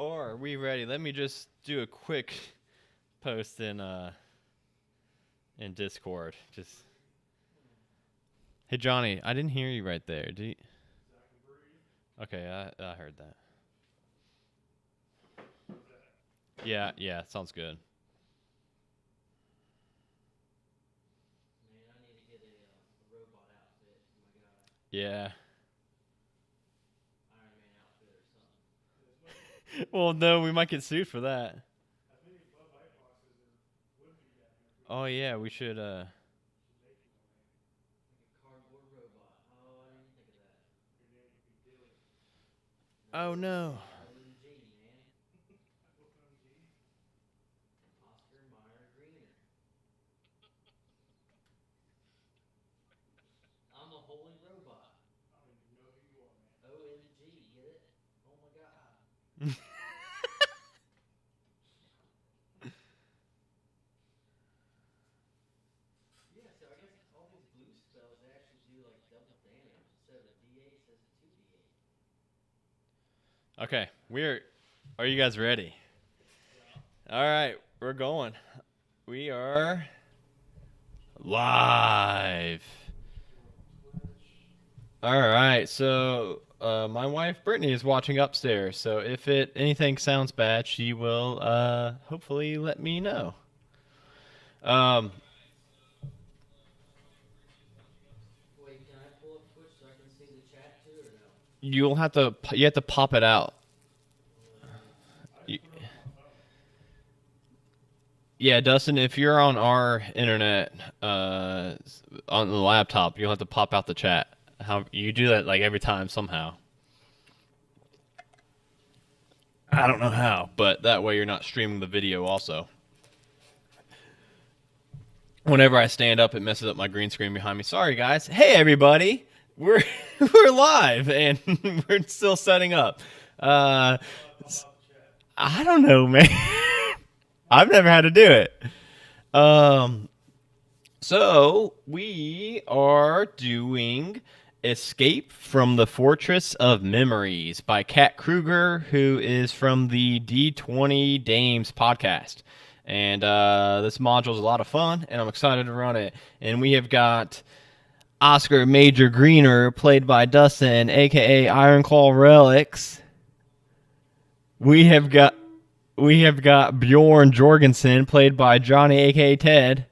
Or are we ready? Let me just do a quick post in Discord. Just hey Johnny, I didn't hear you right there. Do you... Okay, I heard that. Yeah, sounds good. Man, I need to get a robot outfit for my guy. Yeah. Iron Man outfit or something. Well, no, we might get sued for that. Oh yeah, we should. Like a cardboard robot. Oh, I didn't think of that. Oh no. OMG, man. Oscar Mayer Greener. I'm a holy robot. OMG, get it? Oh my god. Yeah, so I guess all these blue spells, they actually do like double damage. Instead of a D8, it says a 2D8. Okay, Are you guys ready? All right, we're going. We are live. All right, so my wife Brittany is watching upstairs. So if anything sounds bad, she will hopefully let me know. Wait, can I pull up Twitch so I can see the chat too, or no? You have to pop it out. Yeah, Dustin, if you're on our internet on the laptop, you'll have to pop out the chat. How you do that like every time somehow. I don't know how, but that way you're not streaming the video also. Whenever I stand up, it messes up my green screen behind me. Sorry, guys. Hey, everybody. We're live, and we're still setting up. I don't know, man. I've never had to do it. So we are doing Escape from the Fortress of Memories by Kat Kruger, who is from the D20 Dames podcast. And this module is a lot of fun, and I'm excited to run it. And we have got Oscar Major Greener, played by Dustin, a.k.a. Ironclaw Relics. We have got Bjorn Jorgensen, played by Johnny, a.k.a. Ted.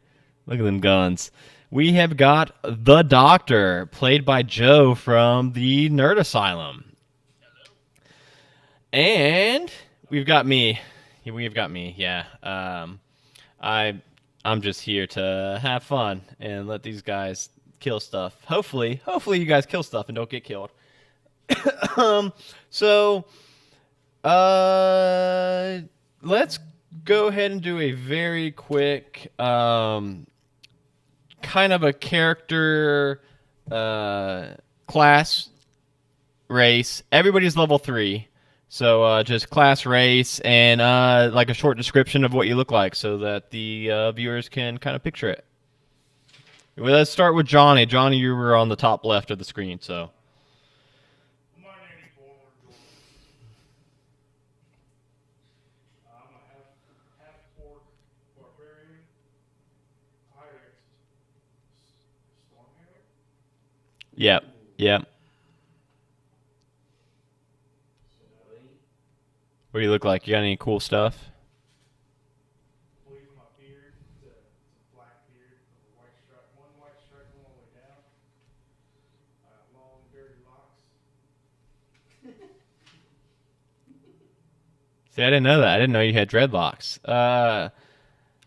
Look at them guns. We have got the Doctor, played by Joe from the Nerd Asylum. And we've got me. Yeah. I'm just here to have fun and let these guys kill stuff. Hopefully you guys kill stuff and don't get killed. So let's go ahead and do a very quick kind of a character class race. Everybody's level 3. So just class race and like a short description of what you look like so that the viewers can kind of picture it. Well, let's start with Johnny. Johnny, you were on the top left of the screen, so. My name is Bjorn Jorgensen. I'm a half-orc barbarian. Pirate. Stormhammer? Yep. What do you look like? You got any cool stuff? Believe my beard. It's a black beard with a white stripe. One white stripe all the way down. Long, dirty locks. See, I didn't know that. I didn't know you had dreadlocks.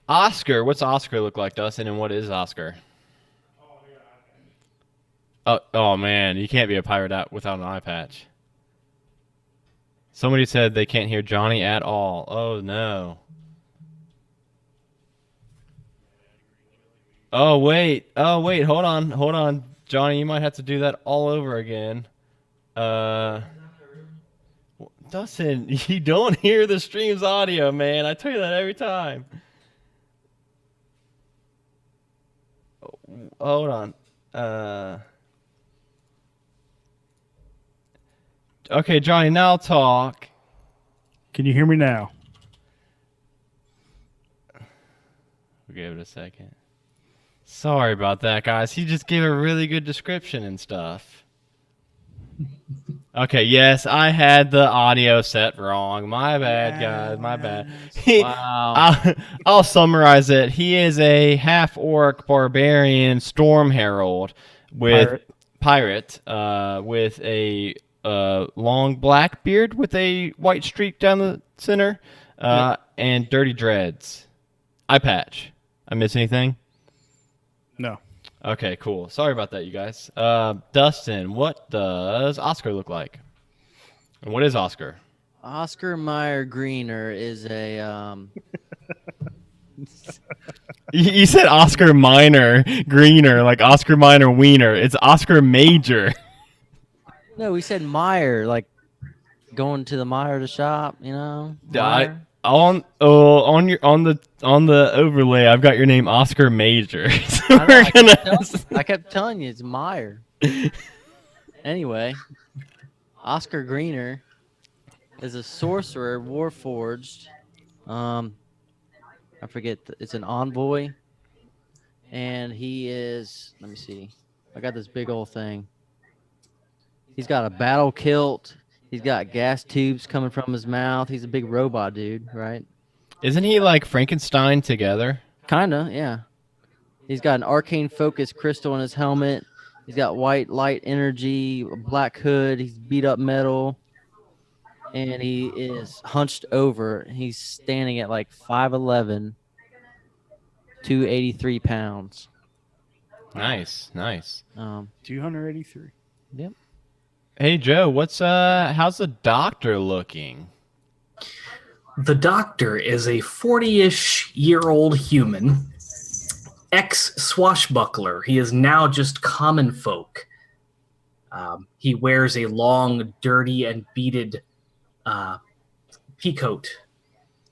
Oscar, what's Oscar look like, Dustin, and what is Oscar? Oh, I got an eye patch. Oh man, you can't be a pirate out without an eye patch. Somebody said they can't hear Johnny at all. Oh no. Oh wait, hold on. Johnny, you might have to do that all over again. Dustin, you don't hear the stream's audio, man. I tell you that every time. Hold on. Okay, Johnny, now talk. Can you hear me now? We'll give it a second. Sorry about that, guys. He just gave a really good description and stuff. Okay, yes, I had the audio set wrong. My bad, guys. My bad. Wow. I'll summarize it. He is a half-orc barbarian storm herald with pirate with a long black beard with a white streak down the center and dirty dreads. Eye patch. I miss anything? No. Okay, cool. Sorry about that, you guys. Dustin, what does Oscar look like? And what is Oscar? Oscar Meyer Greener is a You said Oscar Minor Greener, like Oscar Minor Wiener. It's Oscar Major. No, we said Meyer, like going to the Meyer to shop, you know? Meyer. On the overlay, I've got your name Oscar Major. So I know, we're gonna. I kept telling you it's Meyer. Anyway, Oscar Greener is a sorcerer, warforged. I forget. It's an envoy, and he is. Let me see. I got this big old thing. He's got a battle kilt. He's got gas tubes coming from his mouth. He's a big robot dude, right? Isn't he like Frankenstein together? Kinda, yeah. He's got an arcane focus crystal in his helmet. He's got white light energy, a black hood. He's beat up metal. And he is hunched over. He's standing at like 5'11", 283 pounds. Nice. 283. Yep. Hey Joe, how's the doctor looking? The Doctor is a 40-ish-year-old human, ex-swashbuckler. He is now just common folk. He wears a long, dirty, and beaded peacoat,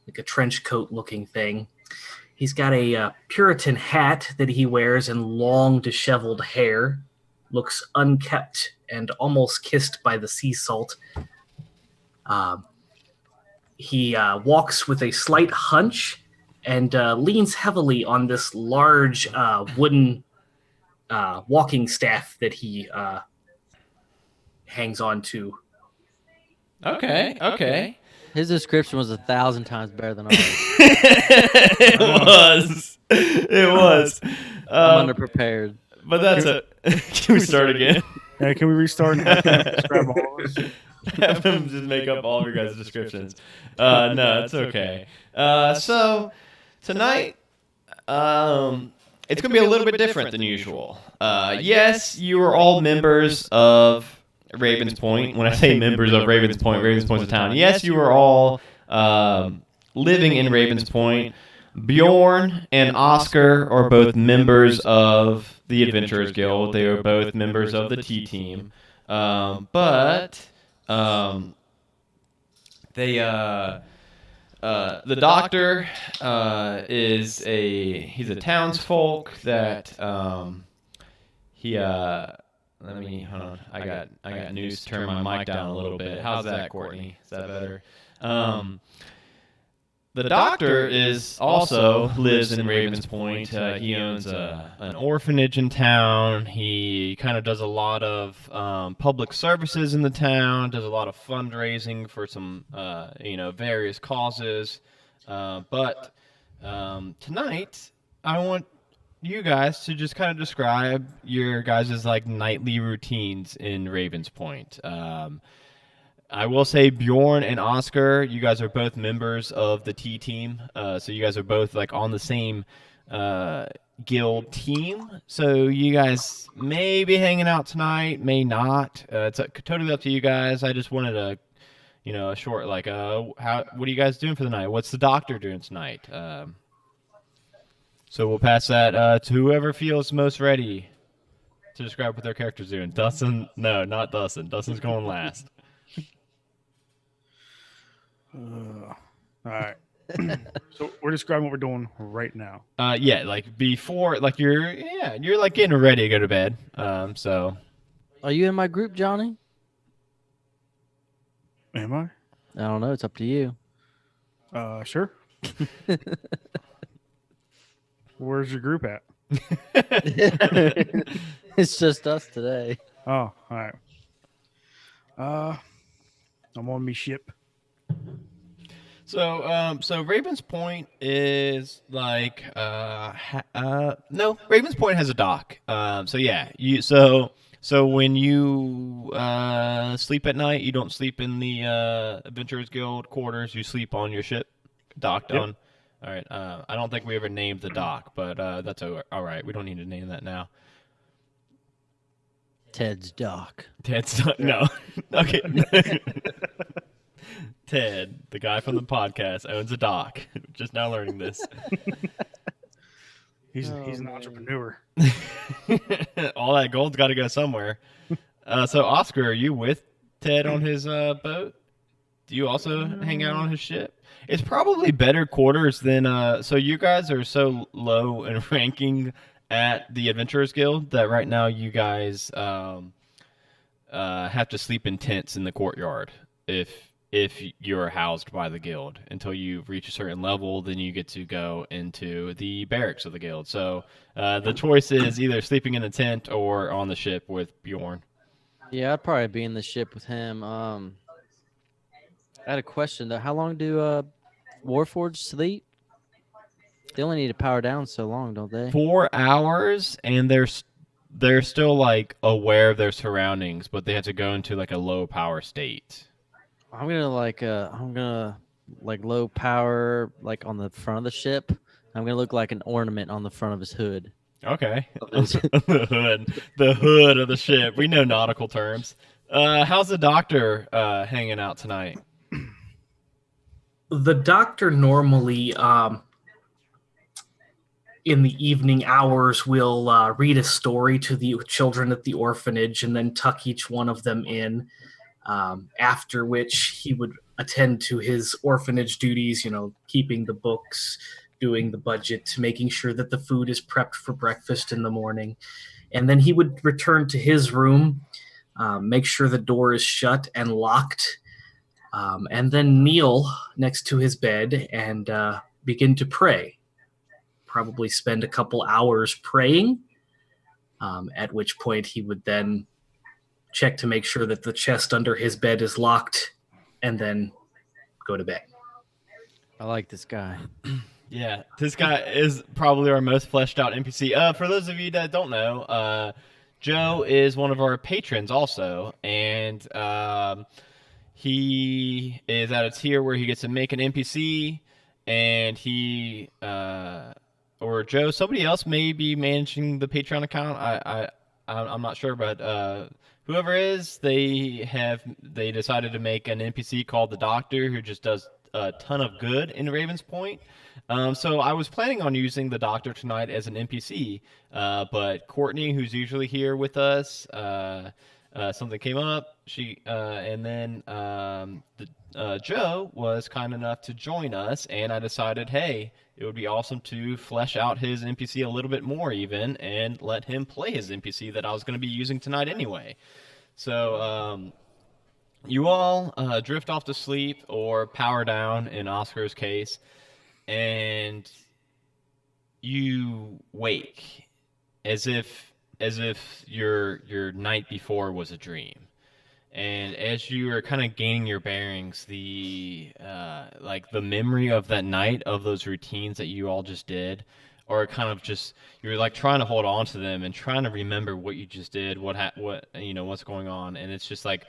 like a trench coat-looking thing. He's got a Puritan hat that he wears and long, disheveled hair. Looks unkept and almost kissed by the sea salt. He walks with a slight hunch and leans heavily on this large wooden walking staff that he hangs on to. Okay. His description was 1,000 times better than ours. It was. I'm underprepared. But that's it. Can we start again? Yeah, can we restart and have him describe all of us? Have him just make up all of your guys' descriptions. No, it's okay. So tonight, it's going to be a little bit different than usual. Yes, you are all members of Ravens Point. When I say members of Ravens Point's a town. Yes, you are all living in Ravens Point. Bjorn and Oscar are both members of the Adventurers Guild. They are both members of the T-Team. But the Doctor he's a townsfolk that let me hold on. I got news to turn my mic down a little bit. How's that, Courtney? Is that better? The Doctor also lives in Ravens Point. He owns an orphanage in town. He kind of does a lot of public services in the town. Does a lot of fundraising for some various causes. But tonight, I want you guys to just kind of describe your guys' like nightly routines in Ravens Point. I will say Bjorn and Oscar, you guys are both members of the T-Team. So you guys are both like on the same guild team. So you guys may be hanging out tonight, may not. It's totally up to you guys. I just wanted a short what are you guys doing for the night? What's the Doctor doing tonight? So we'll pass that to whoever feels most ready to describe what their character's doing. Dustin? No, not Dustin. Dustin's going last. All right. So we're describing what we're doing right now. Yeah, like before, like you're like getting ready to go to bed. So. Are you in my group, Johnny? Am I? I don't know. It's up to you. Sure. Where's your group at? It's just us today. Oh, all right. I'm on me ship. So Ravens Point is like no, Ravens Point has a dock. So yeah, so when you sleep at night, you don't sleep in the Adventurers Guild quarters. You sleep on your ship, docked Yep. on. All right. I don't think we ever named the dock, but that's all right. We don't need to name that now. Ted's dock. Ted's no. Okay. Ted, the guy from the podcast, owns a dock. Just now learning this. He's Oh, an man. entrepreneur. All that gold's got to go somewhere. So, Oscar, are you with Ted on his boat? Do you also hang out on his ship? It's probably better quarters than. So, you guys are so low in ranking at the Adventurers Guild that right now you guys have to sleep in tents in the courtyard if you're housed by the guild. Until you reach a certain level, then you get to go into the barracks of the guild. So the choice is either sleeping in a tent or on the ship with Bjorn. Yeah, I'd probably be in the ship with him. I had a question though. How long do Warforged sleep? They only need to power down so long, don't they? 4 hours, and they're still like aware of their surroundings, but they have to go into like a low power state. I'm gonna like low power like on the front of the ship. I'm gonna look like an ornament on the front of his hood. Okay. Those- the hood of the ship. We know nautical terms. How's the doctor hanging out tonight? The doctor normally, in the evening hours, will read a story to the children at the orphanage and then tuck each one of them in. After which he would attend to his orphanage duties, keeping the books, doing the budget, making sure that the food is prepped for breakfast in the morning. And then he would return to his room, make sure the door is shut and locked, and then kneel next to his bed and begin to pray. Probably spend a couple hours praying, at which point he would then check to make sure that the chest under his bed is locked, and then go to bed. I like this guy. Yeah, this guy is probably our most fleshed out NPC. For those of you that don't know, Joe is one of our patrons also, and he is at a tier where he gets to make an NPC, and he or Joe, somebody else may be managing the Patreon account. I'm not sure, but whoever is, they decided to make an NPC called the Doctor, who just does a ton of good in Ravens Point. So I was planning on using the Doctor tonight as an NPC, but Courtney, who's usually here with us, something came up. And then Joe was kind enough to join us, and I decided, hey, it would be awesome to flesh out his NPC a little bit more, even, and let him play his NPC that I was going to be using tonight anyway. So you all drift off to sleep or power down in Oscar's case, and you wake as if your night before was a dream. And as you are kind of gaining your bearings, the memory of that night, of those routines that you all just did, or kind of just you're like trying to hold on to them and trying to remember what you just did, what's going on, and it's just like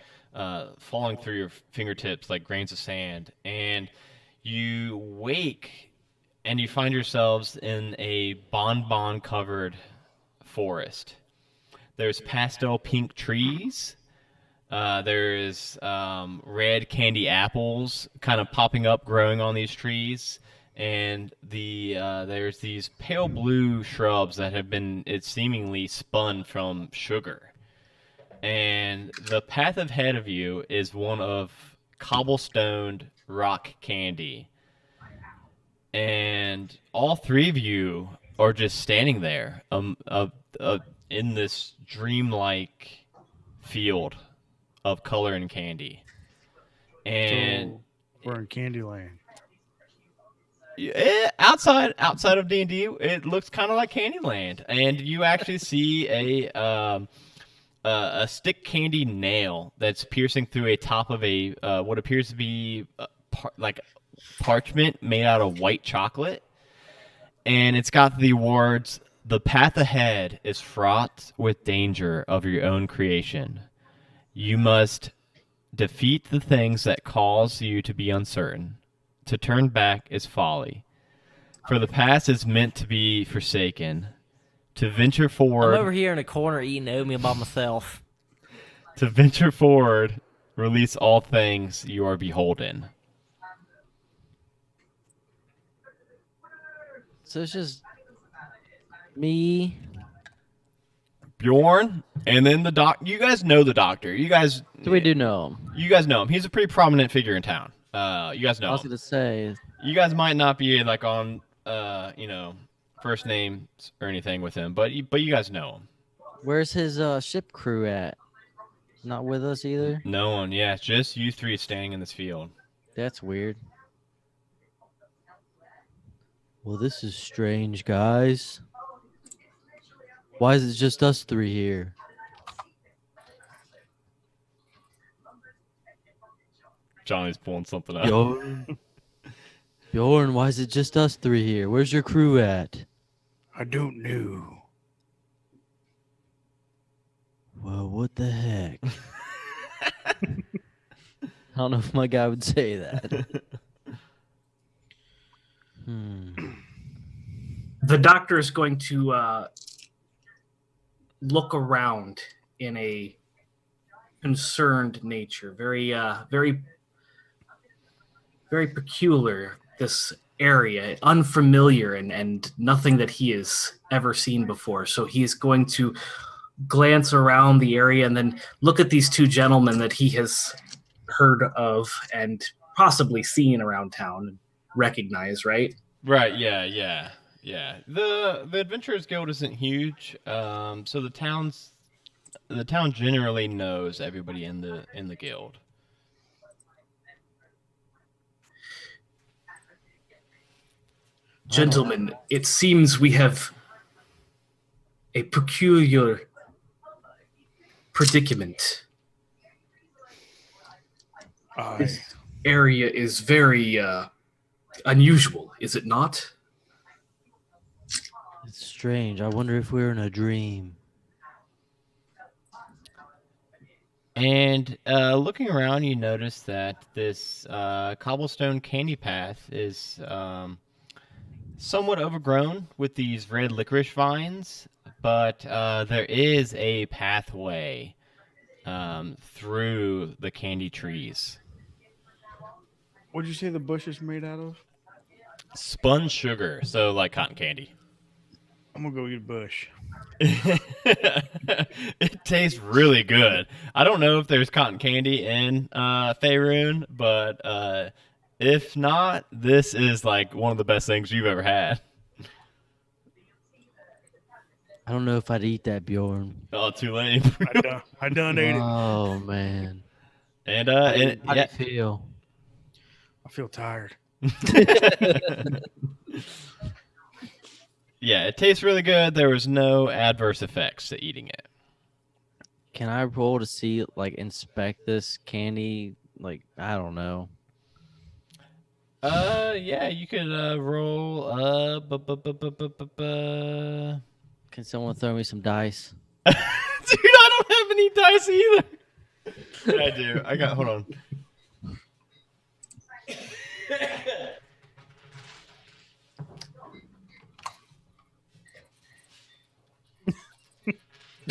falling through your fingertips like grains of sand. And you wake and you find yourselves in a bonbon covered forest. There's pastel pink trees. There's red candy apples kind of popping up, growing on these trees, and there's these pale blue shrubs that have been, it's seemingly spun from sugar. And the path ahead of you is one of cobblestoned rock candy. And all three of you are just standing there in this dreamlike field of color and candy. And So we're in Candyland. outside of D&D, it looks kind of like Candyland, and you actually see a stick candy nail that's piercing through a top of a what appears to be like parchment made out of white chocolate, and it's got the words, "The path ahead is fraught with danger of your own creation. You must defeat the things that cause you to be uncertain. To turn back is folly. For the past is meant to be forsaken. To venture I'm forward, over here in a corner eating oatmeal by myself. release all things you are beholden." So it's just me. Bjorn, and then the doc. You guys know the doctor. You guys know him. You guys know him. He's a pretty prominent figure in town. You guys I know was him. gonna say, You guys might not be like on first names or anything with him, but you guys know him. where's his ship crew at? Not with us either. No one, yeah, it's just you three standing in this field. That's weird. Well, this is strange, guys. Why is it just us three here? Johnny's pulling something up. Bjorn, Bjorn, why is it just us three here? Where's your crew at? I don't know. Well, what the heck? I don't know if my guy would say that. The doctor is going to look around in a concerned nature, very peculiar. This area, unfamiliar, and nothing that he has ever seen before. So he's going to glance around the area and then look at these two gentlemen that he has heard of and possibly seen around town and recognize, right? Right, yeah. The Adventurers Guild isn't huge, so the town generally knows everybody in the guild. Gentlemen, it seems we have a peculiar predicament. This area is very unusual, is it not? It's strange. I wonder if we're in a dream. And looking around, you notice that this cobblestone candy path is somewhat overgrown with these red licorice vines, but there is a pathway through the candy trees. What'd you say the bush is made out of? Spun sugar, so like cotton candy. I'm gonna go eat a bush. It tastes really good. I don't know if there's cotton candy in Faerun, but if not, this is like one of the best things you've ever had. I don't know if I'd eat that, Bjorn. Oh, too late. I done ate it. Oh man. And How do yeah. you feel? I feel tired. Yeah, it tastes really good. There was no adverse effects to eating it. Can I roll to see, like, inspect this candy? Like, I don't know. Yeah, you could roll. Can someone throw me some dice? Dude, I don't have any dice either. Yeah, I do. I got. Hold on.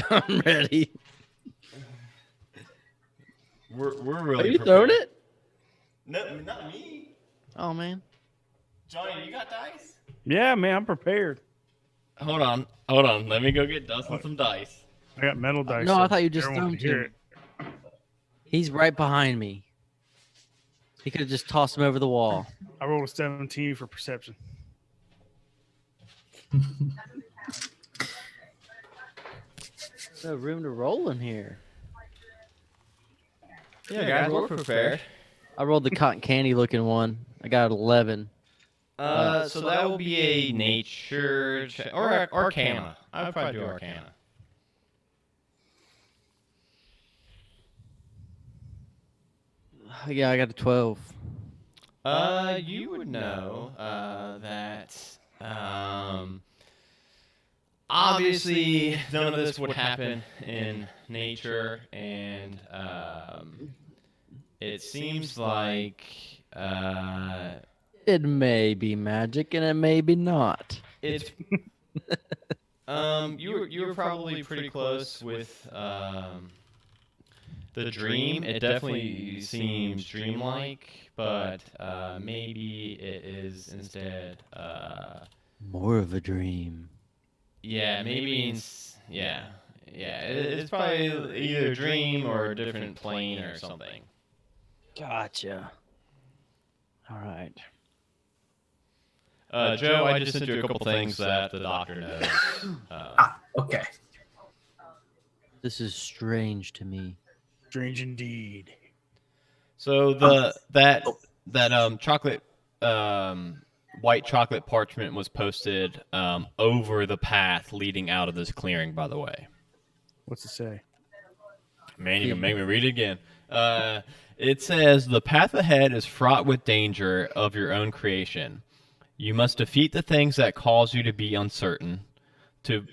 I'm ready. We're really. Are you throwing it? No, not me. Oh man. Johnny, you got dice? Yeah, man, I'm prepared. Hold on. Let me go get Dustin some dice. I got metal dice. No, so I thought you just everyone threw can hear them He's right behind me. He could have just tossed him over the wall. I rolled a 17 for perception. No room to roll in here. Yeah, guys, we're prepared. I rolled the cotton candy looking one. I got 11. So that will be a nature check or arcana. I would probably do arcana. Yeah, I got a 12. You would know that obviously none of this would happen in nature, and it seems like It may be magic and it may be not. it's you were probably pretty close with the dream. It definitely seems dreamlike, but maybe it is instead More of a dream. yeah, maybe yeah. It's probably either a dream or a different plane or something. Gotcha. All right. Joe, I just sent you a couple things that the doctor knows. Okay. This is strange to me. Strange indeed. So that chocolate white chocolate parchment was posted over the path leading out of this clearing. By the way, What's it say? man, you can make me read it again. It says the path ahead is fraught with danger of your own creation. You must defeat the things that cause you to be uncertain. To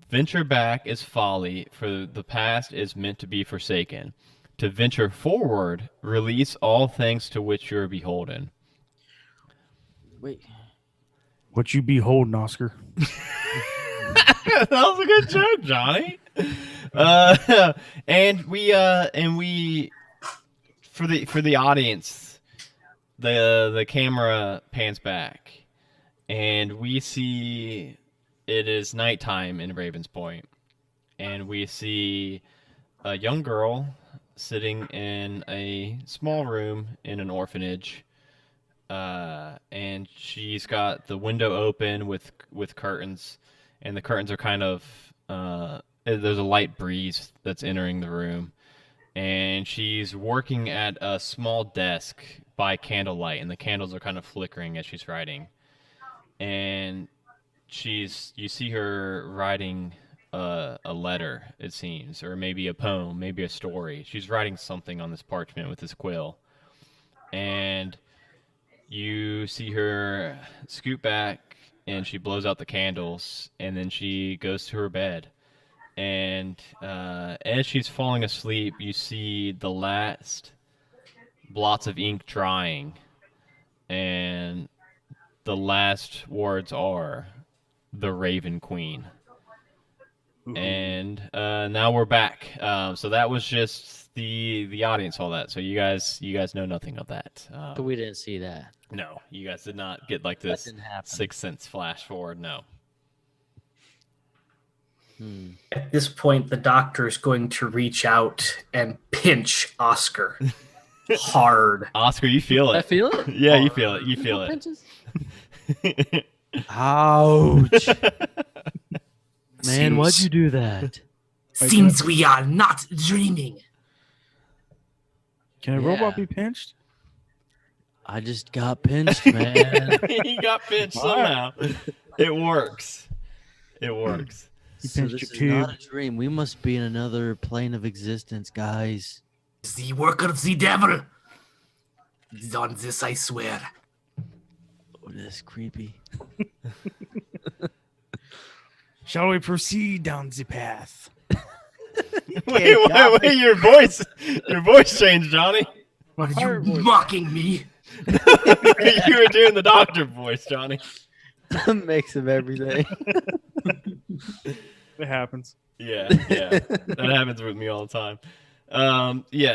venture back is folly, for the past is meant to be forsaken. To venture forward, release all things to which you are beholden. Wait. What you be holding, Oscar? That was a good joke, Johnny. And we for the audience, the camera pans back, and we see it is nighttime in Ravens Point, and we see a young girl sitting in a small room in an orphanage, and she's got the window open with curtains, and the curtains are kind of there's a light breeze that's entering the room, and she's working at a small desk by candlelight, and the candles are kind of flickering as she's writing, and you see her writing a letter, it seems, or maybe a poem, maybe a story. She's writing something on this parchment with this quill, and you see her scoot back, and she blows out the candles, and then she goes to her bed. And as she's falling asleep, you see the last blots of ink drying, and the last words are the Raven Queen. And now we're back. So that was just the audience, all that. So you guys know nothing of that. So we didn't see that. No, you guys did not get like That this didn't happen. Sixth Sense flash forward. No. At this point, the doctor is going to reach out and pinch Oscar hard. Oscar, you feel I it. feel it. Yeah, you feel it. You feel it. Pinches? Ouch. Man, why'd you do that? Seems we are not dreaming. Can a Yeah. robot be pinched? I just got pinched, man. He got pinched All somehow. It works. It works. You So pinched this your is not a tube. dream. We must be in another plane of existence, guys. The work of the devil. On this I swear. Oh, this is creepy. Shall we proceed down the path? Wait, your voice changed, Johnny. Are Fire you voice. mocking me? You were doing the doctor voice, Johnny. A mix of everything. It happens. Yeah, that happens with me all the time.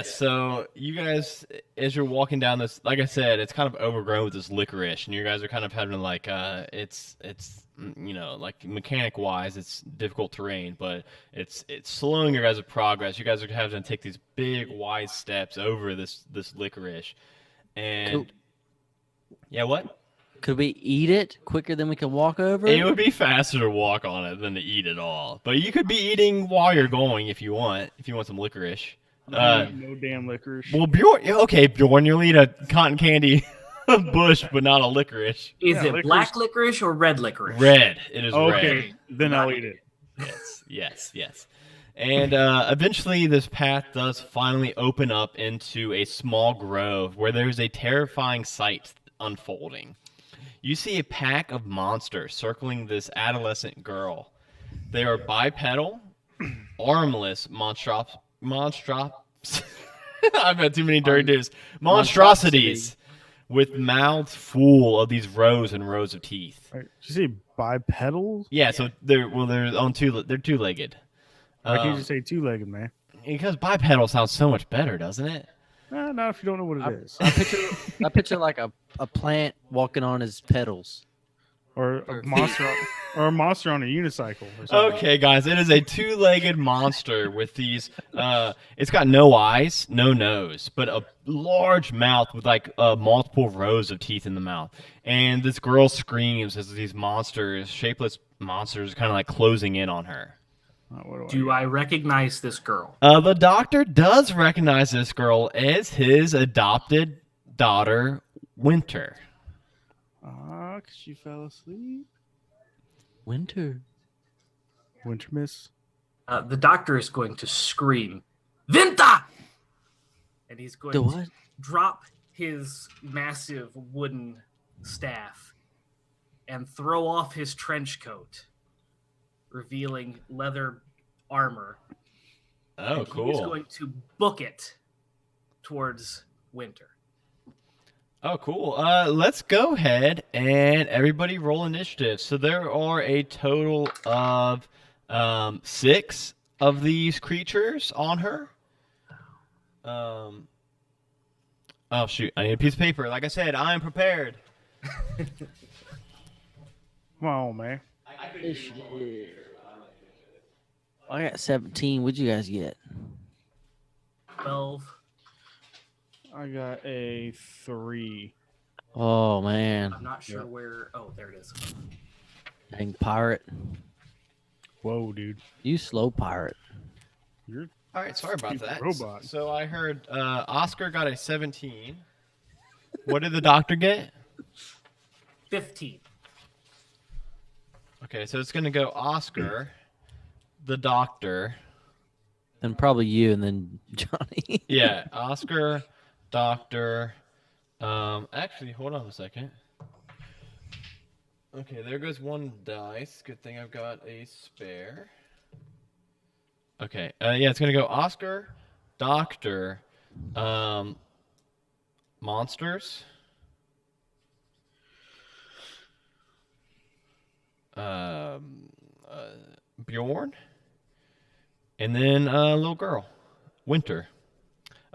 So you guys, as you're walking down this, like I said, it's kind of overgrown with this licorice, and you guys are kind of having like, it's like mechanic wise, it's difficult terrain, but it's slowing your guys' progress. You guys are having to take these big wide steps over this licorice, and Cool. yeah, what? Could we eat it quicker than we can walk over? It would be faster to walk on it than to eat it all. But you could be eating while you're going if you want some licorice. No damn licorice. Well, Bjorn, you'll eat a cotton candy bush, but not a licorice. Is Yeah, it licorice. black licorice or red licorice? Red. It is Okay, red. then I'll eat it. Yes. And eventually, this path does finally open up into a small grove where there's a terrifying sight unfolding. You see a pack of monsters circling this adolescent girl. They are bipedal, armless I've had too many dirty dudes. Monstrosities with mouths full of these rows and rows of teeth. Right. Did you say bipedal? Yeah, so they're on two. They're two-legged. Why can't you say two-legged, man? Because bipedal sounds so much better, doesn't it? Not if you don't know what it is. I picture like a plant walking on his petals. Or a monster, or a monster on a unicycle. Or something. Okay, guys, it is a two-legged monster with these. It's got no eyes, no nose, but a large mouth with like multiple rows of teeth in the mouth. And this girl screams as these monsters, shapeless monsters, kind of like closing in on her. What Do I recognize this girl? The doctor does recognize this girl as his adopted daughter, Winter. Cause she fell asleep. Winter. Winter Miss. The doctor is going to scream, Vinta! And he's going The to what? drop his massive wooden staff and throw off his trench coat, revealing leather armor. Oh, And He's cool. going to book it towards Winter. Oh, cool. Let's go ahead and everybody roll initiative. So there are a total of 6 of these creatures on her. Oh shoot! I need a piece of paper. Like I said, I am prepared. Come on, man. I got 17. What'd you guys get? 12. I got a 3. Oh man, I'm not sure where. Oh, there it is. dang pirate! Whoa, dude. You slow pirate. You're All right, sorry about He's a that. robot. So I heard Oscar got a 17. What did the doctor get? 15. Okay, so it's gonna go Oscar, the doctor. Then probably you, and then Johnny. Yeah, Oscar, doctor. Actually, hold on a second. Okay, there goes one dice. Good thing I've got a spare. Okay, yeah, it's gonna go Oscar, doctor, monsters, Bjorn, and then a little girl, Winter.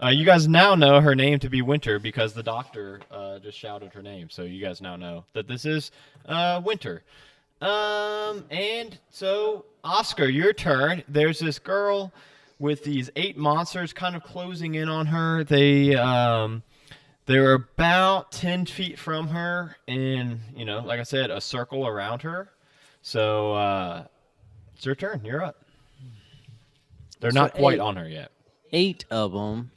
You guys now know her name to be Winter because the doctor just shouted her name. So you guys now know that this is Winter. And so, Oscar, your turn. There's this girl with these 8 monsters kind of closing in on her. They're about 10 feet from her in, like I said, a circle around her. So, it's your turn. You're up. They're So not quite 8. on her yet. 8 of them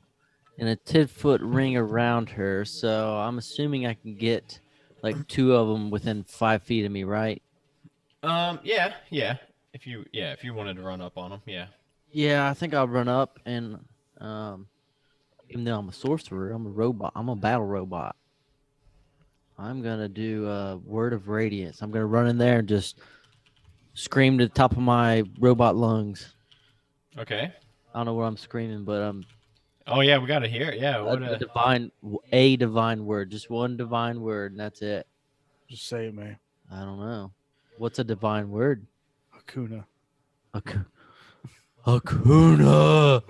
in a 10-foot ring around her. So I'm assuming I can get like 2 of them within 5 feet of me, right? Yeah. If you wanted to run up on them, yeah. Yeah, I think I'll run up and even though I'm a sorcerer, I'm a robot. I'm a battle robot. I'm gonna do Word of Radiance. I'm gonna run in there and just scream to the top of my robot lungs. Okay. I don't know what I'm screaming, but Oh yeah, we gotta hear it. Yeah. a divine word, just one divine word, and that's it. Just say it, man. I don't know. What's a divine word? Hakuna. Hakuna.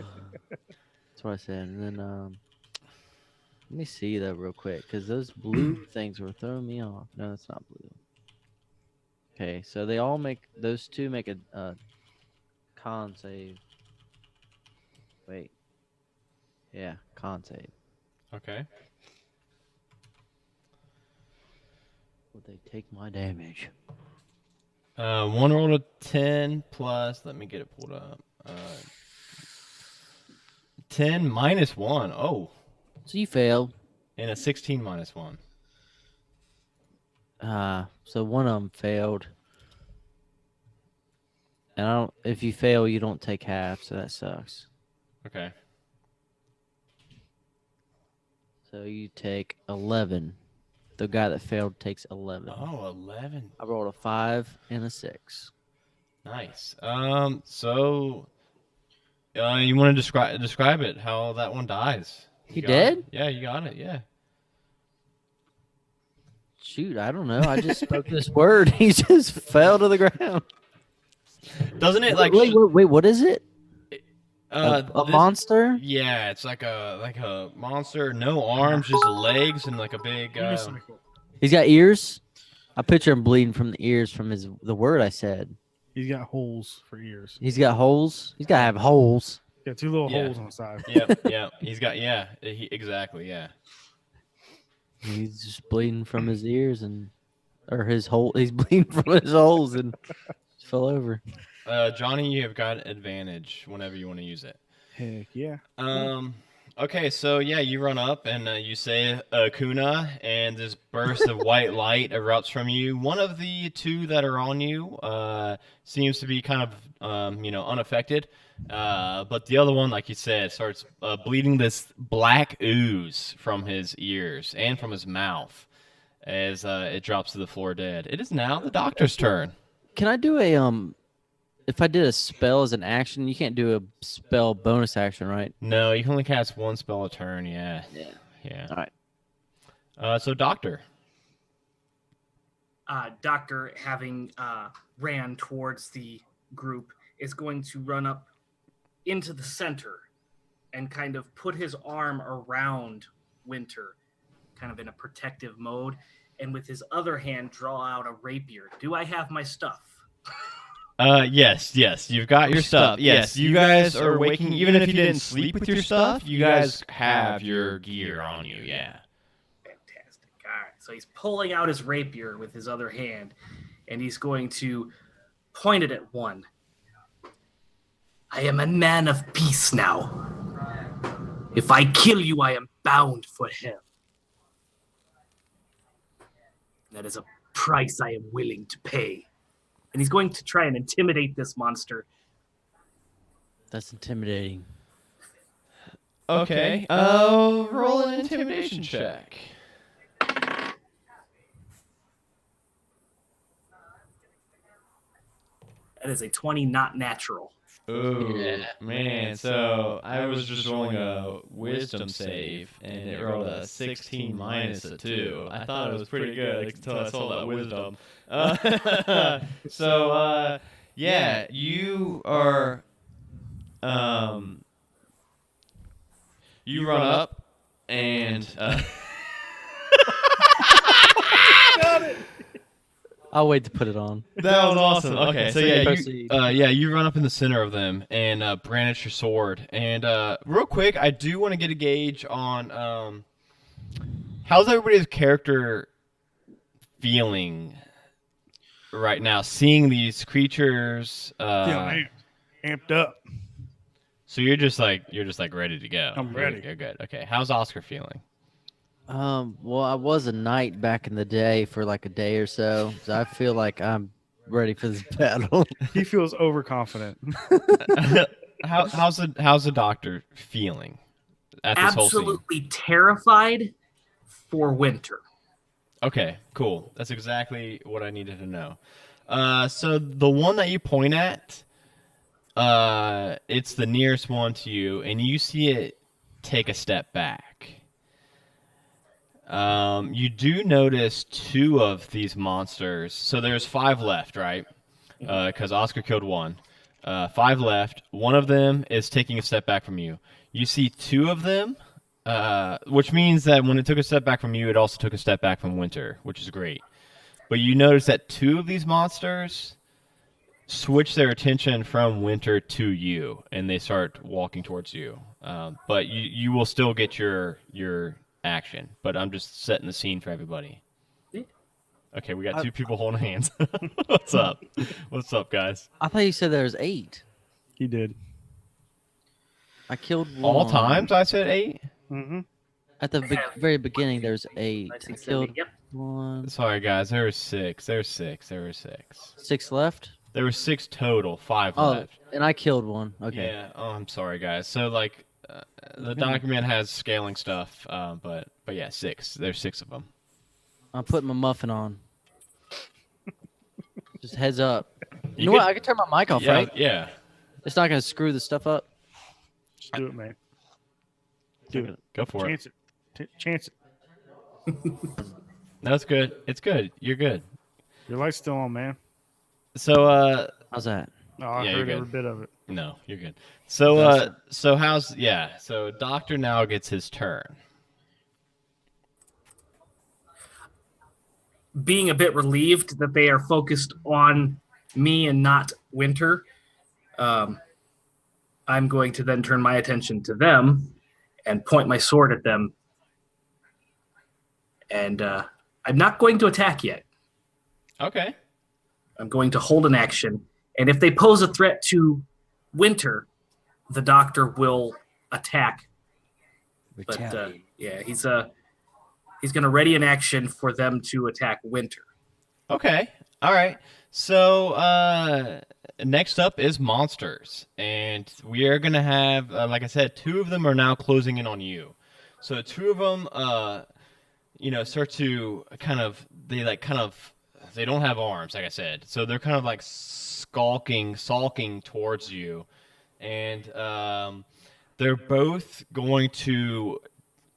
That's what I said. And then let me see that real quick, because those blue things were throwing me off. No, it's not blue. Okay, so those 2 make a con save. Wait. Yeah, con save. Okay. Would they take my damage? One roll of 10 plus. Let me get it pulled up. 10 minus 1. Oh, So you failed. and a 16 minus 1. So one of them failed. And I don't. If you fail, you don't take half, so that sucks. Okay. So you take 11. The guy that failed takes 11. Oh, 11. I rolled a 5 and a 6. Nice. So, you want to describe it? How that one dies? He You got dead? it? Yeah, you got it. Yeah. Shoot, I don't know. I just spoke this word. He just fell to the ground. Doesn't it like? Wait, what is it? A this- monster? Yeah, it's like a monster. No arms, just legs and like a big. Unicycle. He's got ears. I picture him bleeding from the ears from the word I said. He's got holes for ears. He's got holes. He's got to have holes. Got 2 little Yeah. holes on the side. Yep. Yeah. He's got. Yeah. Exactly. Yeah. He's just bleeding from his ears or his hole. He's bleeding from his holes and fell over. Johnny, you have got advantage whenever you want to use it. Heck yeah. Okay, so yeah, you run up and you say Kuna, and this burst of white light erupts from you. One of the 2 that are on you seems to be kind of, unaffected, but the other one, like you said, starts bleeding this black ooze from his ears and from his mouth as it drops to the floor dead. It is now the doctor's turn. Can I do if I did a spell as an action, you can't do a spell bonus action, right? No, you can only cast 1 spell a turn. Yeah. All right. So doctor. Doctor, having ran towards the group, is going to run up into the center and kind of put his arm around Winter, kind of in a protective mode, and with his other hand draw out a rapier. Do I have my stuff? Yes, you've got your stuff. Yes, you guys are waking, even if you didn't sleep with your stuff, you guys have your gear on you, yeah. Fantastic. All right. So he's pulling out his rapier with his other hand, and he's going to point it at one. I am a man of peace now. If I kill you, I am bound for hell. That is a price I am willing to pay. And he's going to try and intimidate this monster. That's intimidating. Okay, roll an intimidation check. That is a 20, not natural. Ooh, Yeah. man, so I was just rolling a wisdom save, and it rolled a 16 minus a 2. I thought it was pretty good until I saw that wisdom. Yeah, you are, you run up, and, I'll wait to put it on. that was awesome. Okay, so yeah, Proceed. you run up in the center of them and brandish your sword. And real quick, I do want to get a gauge on how's everybody's character feeling right now, seeing these creatures. Feeling amped up. So you're just like ready to go. I'm ready. You're good. Okay, how's Oscar feeling? Well, I was a knight back in the day for like a day or so I feel like I'm ready for this battle. He feels overconfident. How's the doctor feeling at this whole scene? Absolutely terrified for Winter. Okay, cool. That's exactly what I needed to know. So the one that you point at, it's the nearest one to you, and you see it take a step back. You do notice 2 of these monsters. So there's 5 left, right? Because Oscar killed 1. 5 left. One of them is taking a step back from you. You see 2 of them, which means that when it took a step back from you, it also took a step back from Winter, which is great. But you notice that 2 of these monsters switch their attention from Winter to you, and they start walking towards you. But you will still get your action. But I'm just setting the scene for everybody. Okay, we got 2 people holding hands. What's up? What's up, guys? I thought you said there was 8. He did. I killed one. All times I said 8? Mm-hmm. At the very beginning, there's 8. I killed 1970. Yep. 1, Sorry, guys. There were 6. There were 6. There were 6. 6 left. There were 6 total. 5 Oh, left. and I killed one. Okay. Yeah. Oh, I'm sorry, guys. So like, the document has scaling stuff. But yeah, 6. There's 6 of them. I'm putting my muffin on. Just heads up. You You know could- what? I can turn my mic off, Yeah. right? Yeah. It's not gonna screw the stuff up. Just do it, man. Do it. Go for it. Chance it. Chance it. That's good. It's good. You're good. Your light's still on, man. So How's that? Oh, I Yeah, you're heard good. every bit of it. no, you're good. So so Doctor now gets his turn. Being a bit relieved that they are focused on me and not Winter, I'm going to then turn my attention to them and point my sword at them. And I'm not going to attack yet. Okay. I'm going to hold an action. And if they pose a threat to Winter, the Doctor will attack. But yeah, he's going to ready an action for them to attack Winter. Okay. All right. So next up is monsters, and we are gonna have, like I said, 2 of them are now closing in on you. So 2 of them, start to they don't have arms, like I said, so they're kind of like sulking towards you, and they're both going to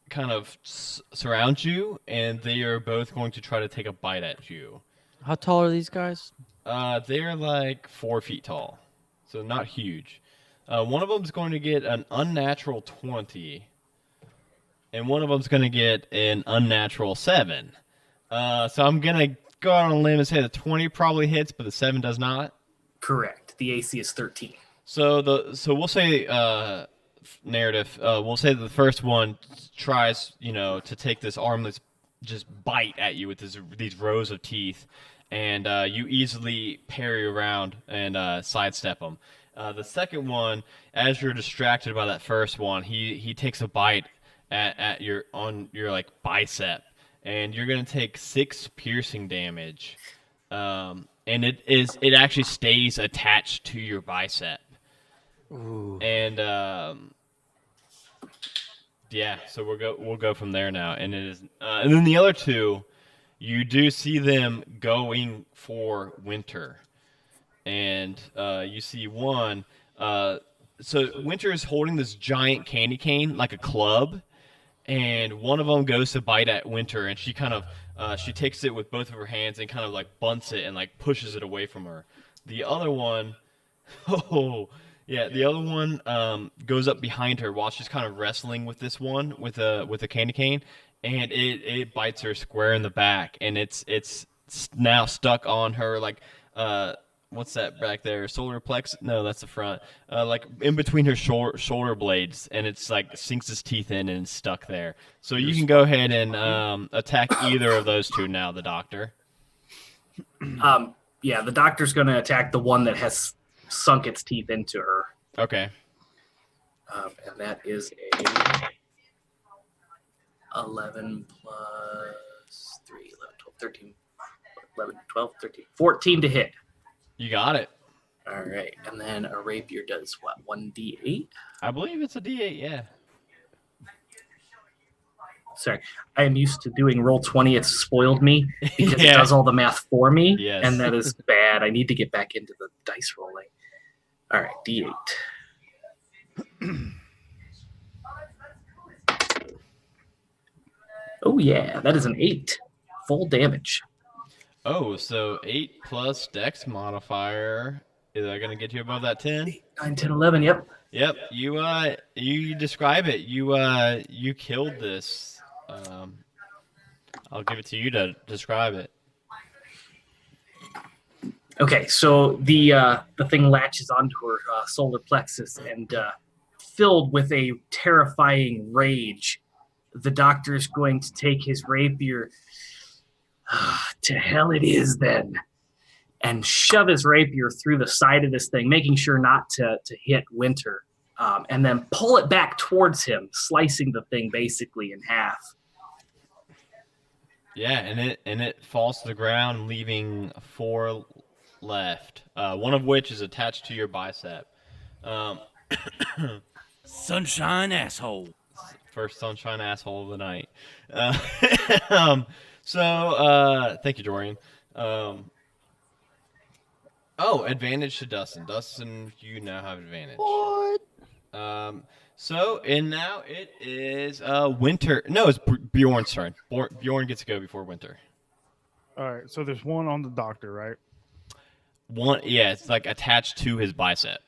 kind of surround you, and they are both going to try to take a bite at you. How tall are these guys? They're like 4 feet tall, so not huge. One of them's going to get an unnatural 20, and one of them's going to get an unnatural 7. So I'm going to go out on a limb and say the 20 probably hits, but the 7 does not. Correct. The AC is 13. So we'll say narrative. We'll say that the first one tries, to take this armless just bite at you with these rows of teeth, and you easily parry around and sidestep them. The second one, as you're distracted by that first one, he takes a bite at your like bicep, and you're gonna take 6 piercing damage, and it actually stays attached to your bicep. Ooh. And yeah, so we'll go from there now, and it is, and then the other 2, you do see them going for Winter, and you see one. So Winter is holding this giant candy cane like a club, and one of them goes to bite at Winter, and she kind of she takes it with both of her hands and kind of like bunts it and like pushes it away from her. The other one, oh. Yeah, the other one goes up behind her while she's kind of wrestling with this one with a candy cane, and it bites her square in the back, and it's now stuck on her like what's that back there? Solar plex? No, that's the front. Like in between her shoulder blades, and it's like sinks its teeth in and it's stuck there. So you can go ahead and attack either of those 2 now. The Doctor. Yeah, the Doctor's going to attack the one that has sunk its teeth into her. Okay. And that is a 11 plus 3, 11, 12, 13, 11, 12, 13, 14 to hit. You got it. All right. And then a rapier does what? 1d8? I believe it's a D8. Yeah. Sorry. I am used to doing Roll20. It's spoiled me because it Yeah. does all the math for me. Yes. And that is bad. I need to get back into the dice rolling. All right. D8. Oh, yeah. That is an 8. Full damage. Oh, so 8 plus Dex modifier. Is that gonna get you above that 10? 9, 10, 11. Yep. Yep. You describe it. You killed this. I'll give it to you to describe it. Okay, so the thing latches onto her solar plexus, and filled with a terrifying rage, the Doctor is going to take his rapier. To hell it is then, and shove his rapier through the side of this thing, making sure not to hit Winter, and then pull it back towards him, slicing the thing basically in half. Yeah, and it falls to the ground, leaving 4 left. One of which is attached to your bicep. Um, Sunshine asshole. First sunshine asshole of the night. Uh, thank you, Dorian. Advantage to Dustin. Dustin, you now have advantage. What? And now it is Winter. No, it's Bjorn's turn. Bjorn gets to go before Winter. All right, so there's one on the doctor, right? One, yeah, it's like attached to his bicep.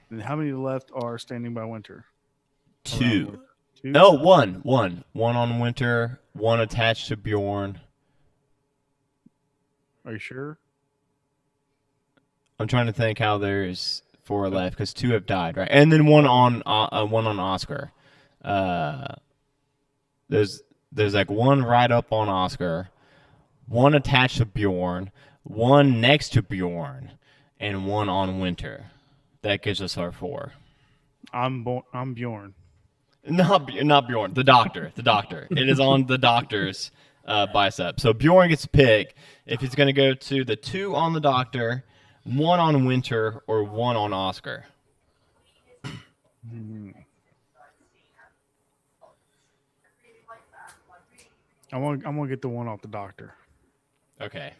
And how many left are standing by Winter? 2. Two? No, one on Winter. One attached to Bjorn. Are you sure? I'm trying to think how there's 4 left because 2 have died, right? And then one on Oscar. There's like one right up on Oscar, one attached to Bjorn, one next to Bjorn, and one on Winter. That gives us our 4. I'm Bjorn. Not Bjorn. The doctor. It is on the doctor's bicep. So Bjorn gets to pick if he's going to go to the 2 on the doctor, 1 on Winter, or 1 on Oscar. I'm gonna get the one off the doctor. Okay.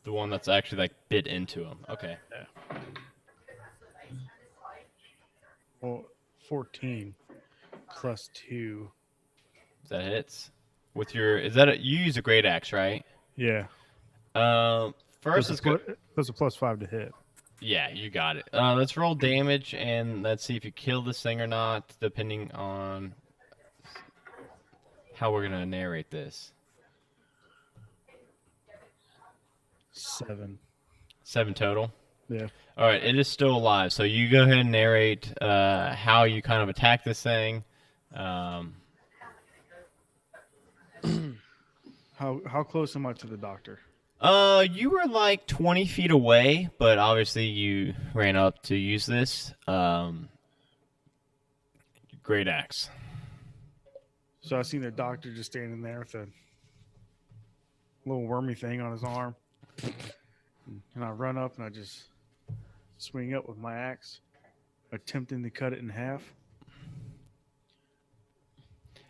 The one that's actually like bit into him. Okay. Well, 14 plus 2. That hits. With your you use a great axe, right? Yeah. First let's go. That's a plus 5 to hit. Yeah, you got it. Let's roll damage and let's see if you kill this thing or not, depending on how we're gonna narrate this. 7. 7 total. Yeah. All right, it is still alive. So you go ahead and narrate how you kind of attack this thing. How close am I to the doctor? You were like 20 feet away, but obviously you ran up to use this. Great axe. So I seen the doctor just standing there with a little wormy thing on his arm. And I run up and I just swing up with my axe, attempting to cut it in half.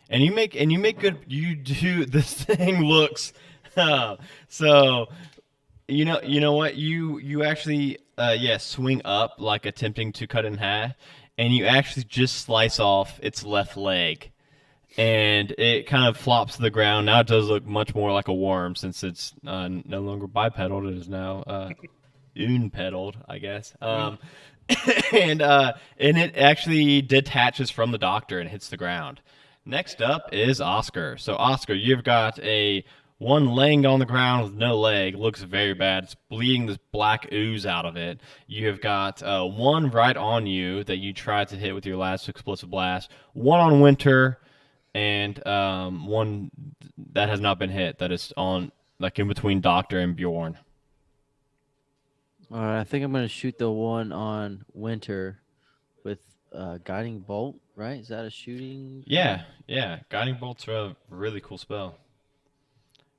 And you make good. You do. This thing looks. So, you know what? You actually swing up like attempting to cut it in half, and you actually just slice off its left leg, and it kind of flops to the ground. Now it does look much more like a worm since it's no longer bipedal. It is now unpedaled, I guess. And it actually detaches from the doctor and hits the ground. Next up is Oscar. So Oscar, you've got one laying on the ground with no leg, looks very bad. It's bleeding this black ooze out of it. You have got one right on you that you tried to hit with your last explosive blast. One on Winter, and one that has not been hit. That is on like in between Doctor and Bjorn. All right, I think I'm gonna shoot the one on Winter with guiding bolt. Right? Is that a shooting? Yeah. Guiding bolt's a really cool spell.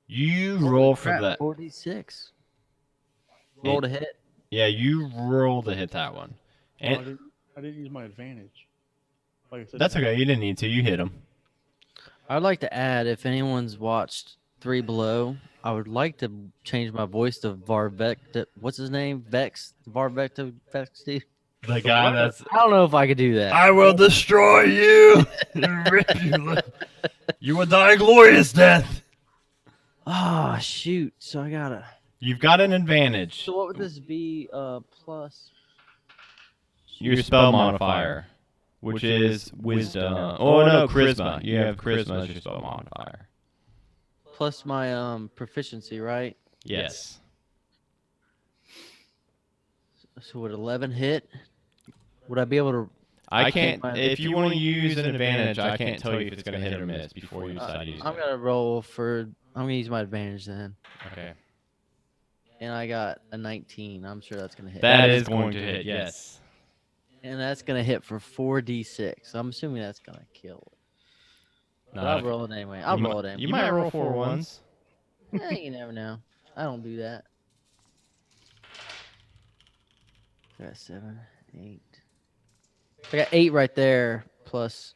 You roll for that. 46. Roll to hit. Yeah, you roll to hit that one. And I didn't use my advantage. Like I said, that's okay. You didn't need to. You hit him. I'd like to add, if anyone's watched Three Below, I would like to change my voice to Varvecta. What's his name? Vex? Varvecta Vexty? The guy that's. I don't know if I could do that. I will destroy you and rip you. You will die a glorious death. Ah, shoot. So I gotta. You've got an advantage. So what would this be? Plus. Your spell modifier, which is wisdom. Oh no, charisma. You have charisma as your spell modifier. Plus my proficiency, right? Yes. So would 11 hit? Would I be able to? I can't. If you want to use an advantage, I can't tell you if it's going to hit or miss before you decide to use it. I'm gonna roll for. I'm gonna use my advantage then. Okay. And I got a 19. I'm sure that's gonna hit. That is going to hit. Yes. And that's gonna hit for 4d6. I'm assuming that's gonna kill it. But I'll roll it anyway. I'll roll it anyway. You might roll 4 ones. You never know. I don't do that. I got 7, 8. I got 8 right there plus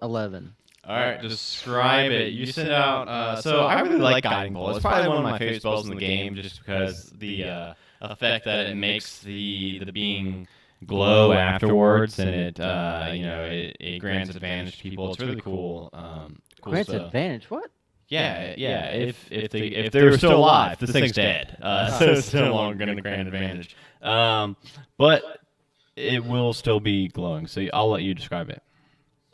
11. All right, describe it. You send out. So I really like Guiding Bolt. It's probably one of my favorite spells in the game, just because the effect that it makes the being glow afterwards, and it grants advantage to people. It's really cool. Cool Grants stuff. advantage. What? Yeah. If they were still alive, this thing's dead. So it's no longer going to grant advantage. But it will still be glowing. So I'll let you describe it.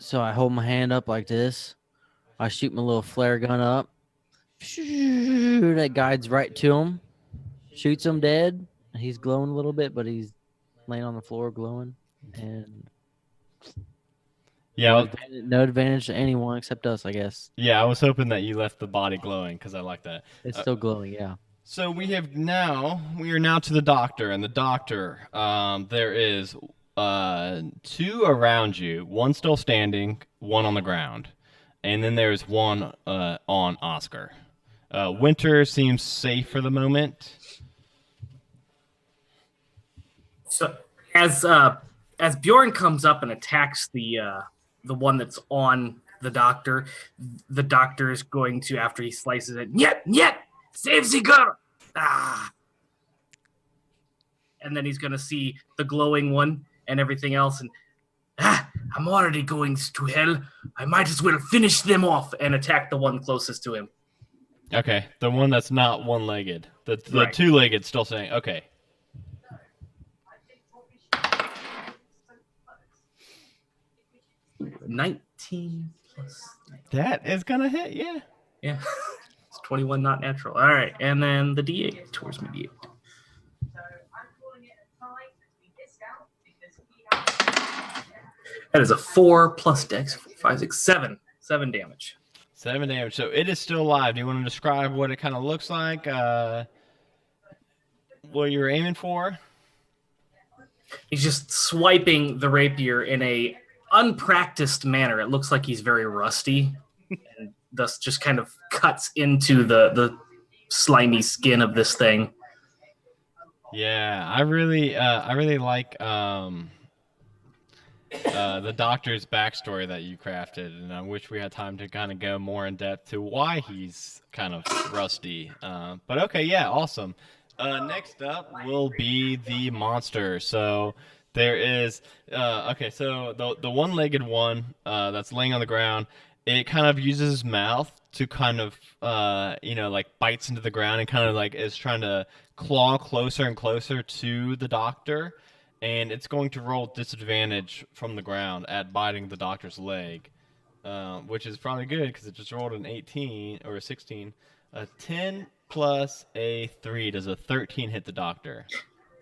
So I hold my hand up like this. I shoot my little flare gun up. That guides right to him. Shoots him dead. He's glowing a little bit, but he's laying on the floor glowing. And Yeah. no advantage to anyone except us, I guess. Yeah, I was hoping that you left the body glowing because I like that. It's still glowing, yeah. So we are now to the doctor, and the doctor. There is 2 around you, one still standing, one on the ground, and then there's one on Oscar. Winter seems safe for the moment. So as Bjorn comes up and attacks the one that's on the doctor is going to, after he slices it, yet save the girl. And then he's going to see the glowing one and everything else, and I'm already going to hell. I might as well finish them off and attack the one closest to him. Okay, the one that's not one-legged. The Right. 2-legged still saying, okay. $19 plus. That is going to hit, yeah. Yeah. It's 21 not natural. All right. And then the D8 towards me D8. That is a 4 plus dex. 5, 6, 7. 7 damage. 7 damage. So it is still alive. Do you want to describe what it kind of looks like? What you're aiming for? He's just swiping the rapier in a unpracticed manner. It looks like he's very rusty, and thus just kind of cuts into the slimy skin of this thing. Yeah, I really like the doctor's backstory that you crafted, and I wish we had time to kind of go more in depth to why he's kind of rusty. But okay, yeah, awesome. Next up will be the monster. So there is okay, so the one-legged one that's laying on the ground, it kind of uses his mouth to kind of like bites into the ground and kind of like is trying to claw closer and closer to the doctor, and it's going to roll disadvantage from the ground at biting the doctor's leg, which is probably good because it just rolled an 18 or a 16. A 10 plus a 3. Does a 13 hit the doctor?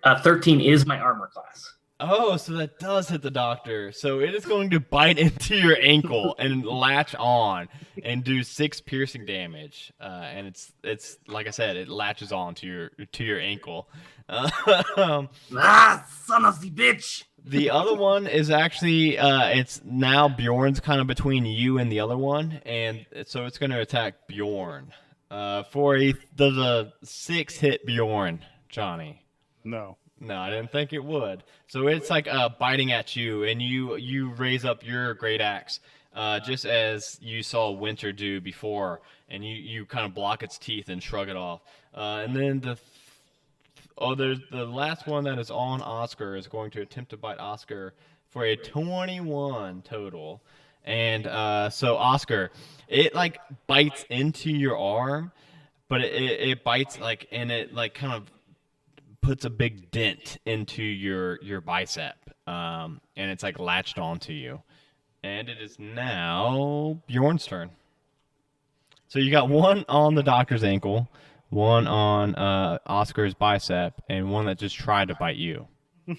13 is my armor class. Oh, so that does hit the doctor. So it is going to bite into your ankle and latch on and do 6 piercing damage. And it's like I said, it latches on to your ankle. Son of the bitch! The other one is actually it's now Bjorn's kind of between you and the other one, and so it's going to attack Bjorn. Does a 6 hit Bjorn, Johnny? No. No, I didn't think it would. So it's like biting at you, and you raise up your great axe, just as you saw Winter do before, and you kind of block its teeth and shrug it off. And then there's the last one that is on Oscar is going to attempt to bite Oscar for a 21 total. And so Oscar, it like bites into your arm, but it bites like, and it like kind of puts a big dent into your bicep, and it's like latched onto you. And it is now Bjorn's turn. So you got one on the doctor's ankle, one on Oscar's bicep, and one that just tried to bite you. All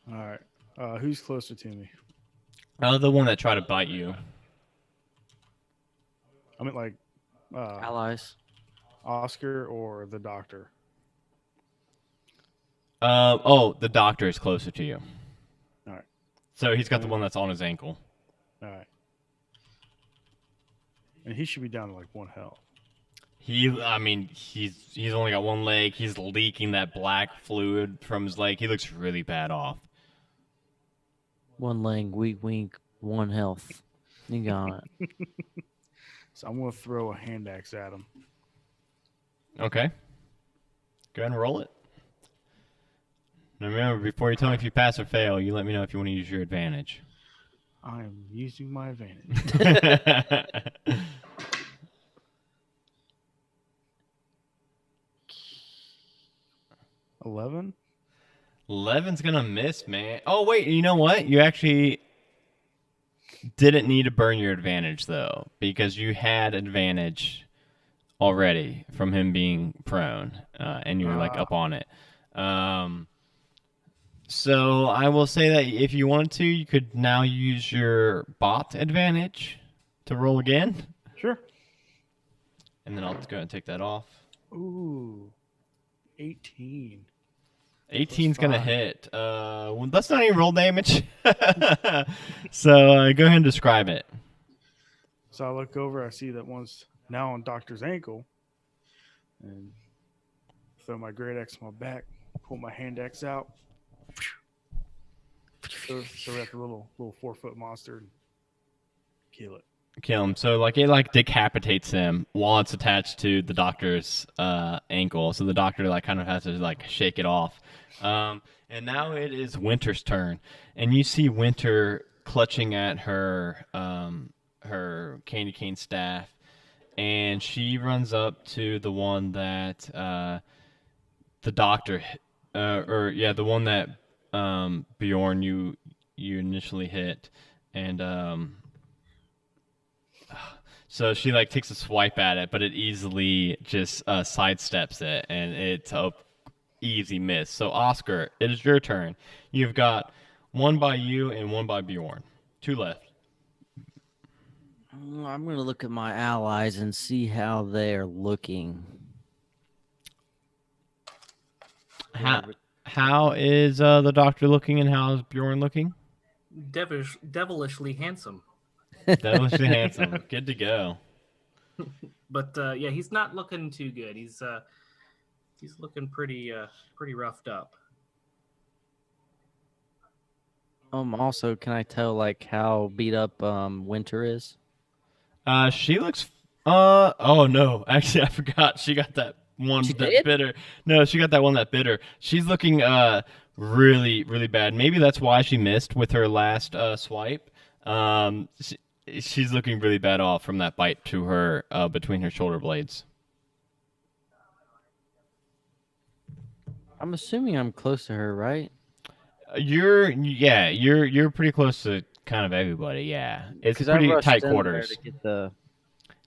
right. Who's closer to me? The one that tried to bite you. I meant like Allies. Oscar or the doctor. The doctor is closer to you. All right. So he's got the one that's on his ankle. All right. And he should be down to like 1 health. I mean, he's only got one leg. He's leaking that black fluid from his leg. He looks really bad off. One leg, weak, wink, 1 health. You got it. So I'm going to throw a hand axe at him. Okay. Go ahead and roll it. Now remember, before you tell me if you pass or fail, you let me know if you want to use your advantage. I am using my advantage. 11? 11's gonna miss, man. Oh wait, you know what? You actually didn't need to burn your advantage though, because you had advantage already from him being prone, and you were like up on it. So I will say that if you wanted to, you could now use your bot advantage to roll again, Sure. and then I'll go ahead and take that off. Ooh. 18. 18's gonna five. hit. Well, that's not any roll damage. So go ahead and describe it. So I look over, I see that one's now on Doctor's ankle. And throw my great axe on my back, pull my hand axe out. Throw at the little 4-foot monster and kill it. Kill him. So it decapitates him while it's attached to the doctor's ankle. So the doctor kind of has to shake it off. And now it is Winter's turn, and you see Winter clutching at her her candy cane staff, and she runs up to the one that the doctor, the one that Bjorn you initially hit, and so she takes a swipe at it, but it easily just sidesteps it, and it's a easy miss. So Oscar, it is your turn. You've got one by you and one by Bjorn. 2 left. I'm going to look at my allies and see how they're looking. How is the doctor looking, and how is Bjorn looking? Devilishly handsome. Devilishly handsome. Good to go. But yeah, he's not looking too good. He's looking pretty roughed up. Also, can I tell how beat up Winter is? She looks. Oh no! Actually, I forgot. She got that one She that did? bit her. No, she got that one that bit her. She's looking really really bad. Maybe that's why she missed with her last swipe. She's looking really bad off from that bite to her between her shoulder blades. I'm assuming I'm close to her, right? You're pretty close to kind of everybody. Yeah, it's 'Cause I pretty rushed tight in there quarters. to get the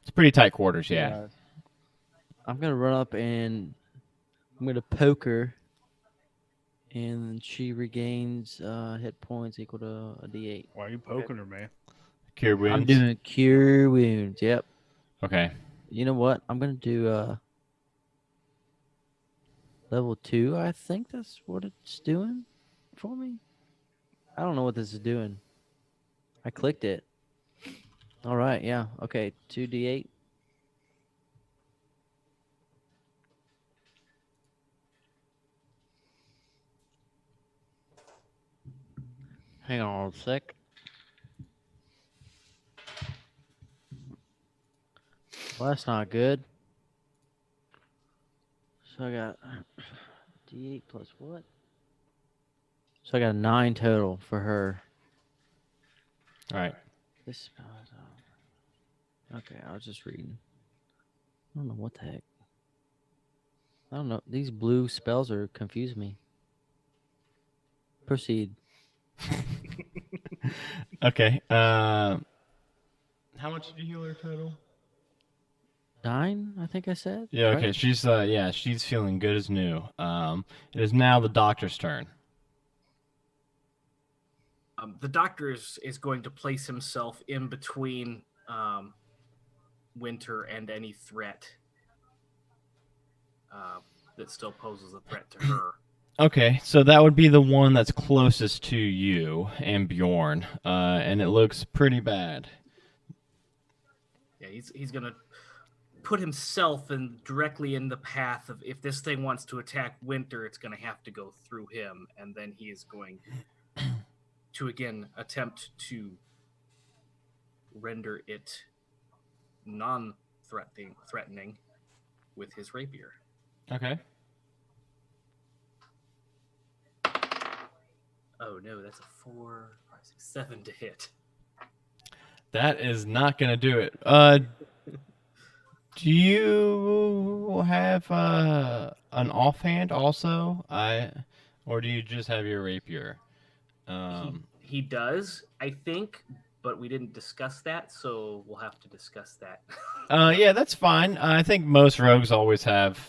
It's pretty tight quarters. Yeah. I'm gonna run up and I'm gonna poke her, and she regains hit points equal to a D8. Why are you poking her, man? Cure wounds. I'm doing cure wounds. Yep. Okay. You know what? I'm gonna do level 2. I think that's what it's doing for me. I don't know what this is doing. I clicked it. All right. Yeah. Okay. 2d8. Hang on a sec. Well, that's not good. So I got D8 plus what? So I got a 9 total for her. All right. This spell is okay, I was just reading. I don't know what the heck. I don't know. These blue spells are confusing me. Proceed. Okay. How much did you heal her total? 9, I think I said. Yeah. Okay. right? She's feeling good as new. It is now the doctor's turn. The doctor is going to place himself in between Winter and any threat that still poses a threat to her. Okay, so that would be the one that's closest to you and Bjorn, and it looks pretty bad. Yeah, he's gonna put himself directly in the path of if this thing wants to attack Winter, it's gonna have to go through him, and then he is going to again attempt to render it non-threatening with his rapier. Okay. Oh no, that's a 4, 5, 6, 7 to hit. That is not gonna do it. Do you have an offhand also? Or do you just have your rapier? He does, I think, but we didn't discuss that, so we'll have to discuss that. Yeah, that's fine. I think most rogues always have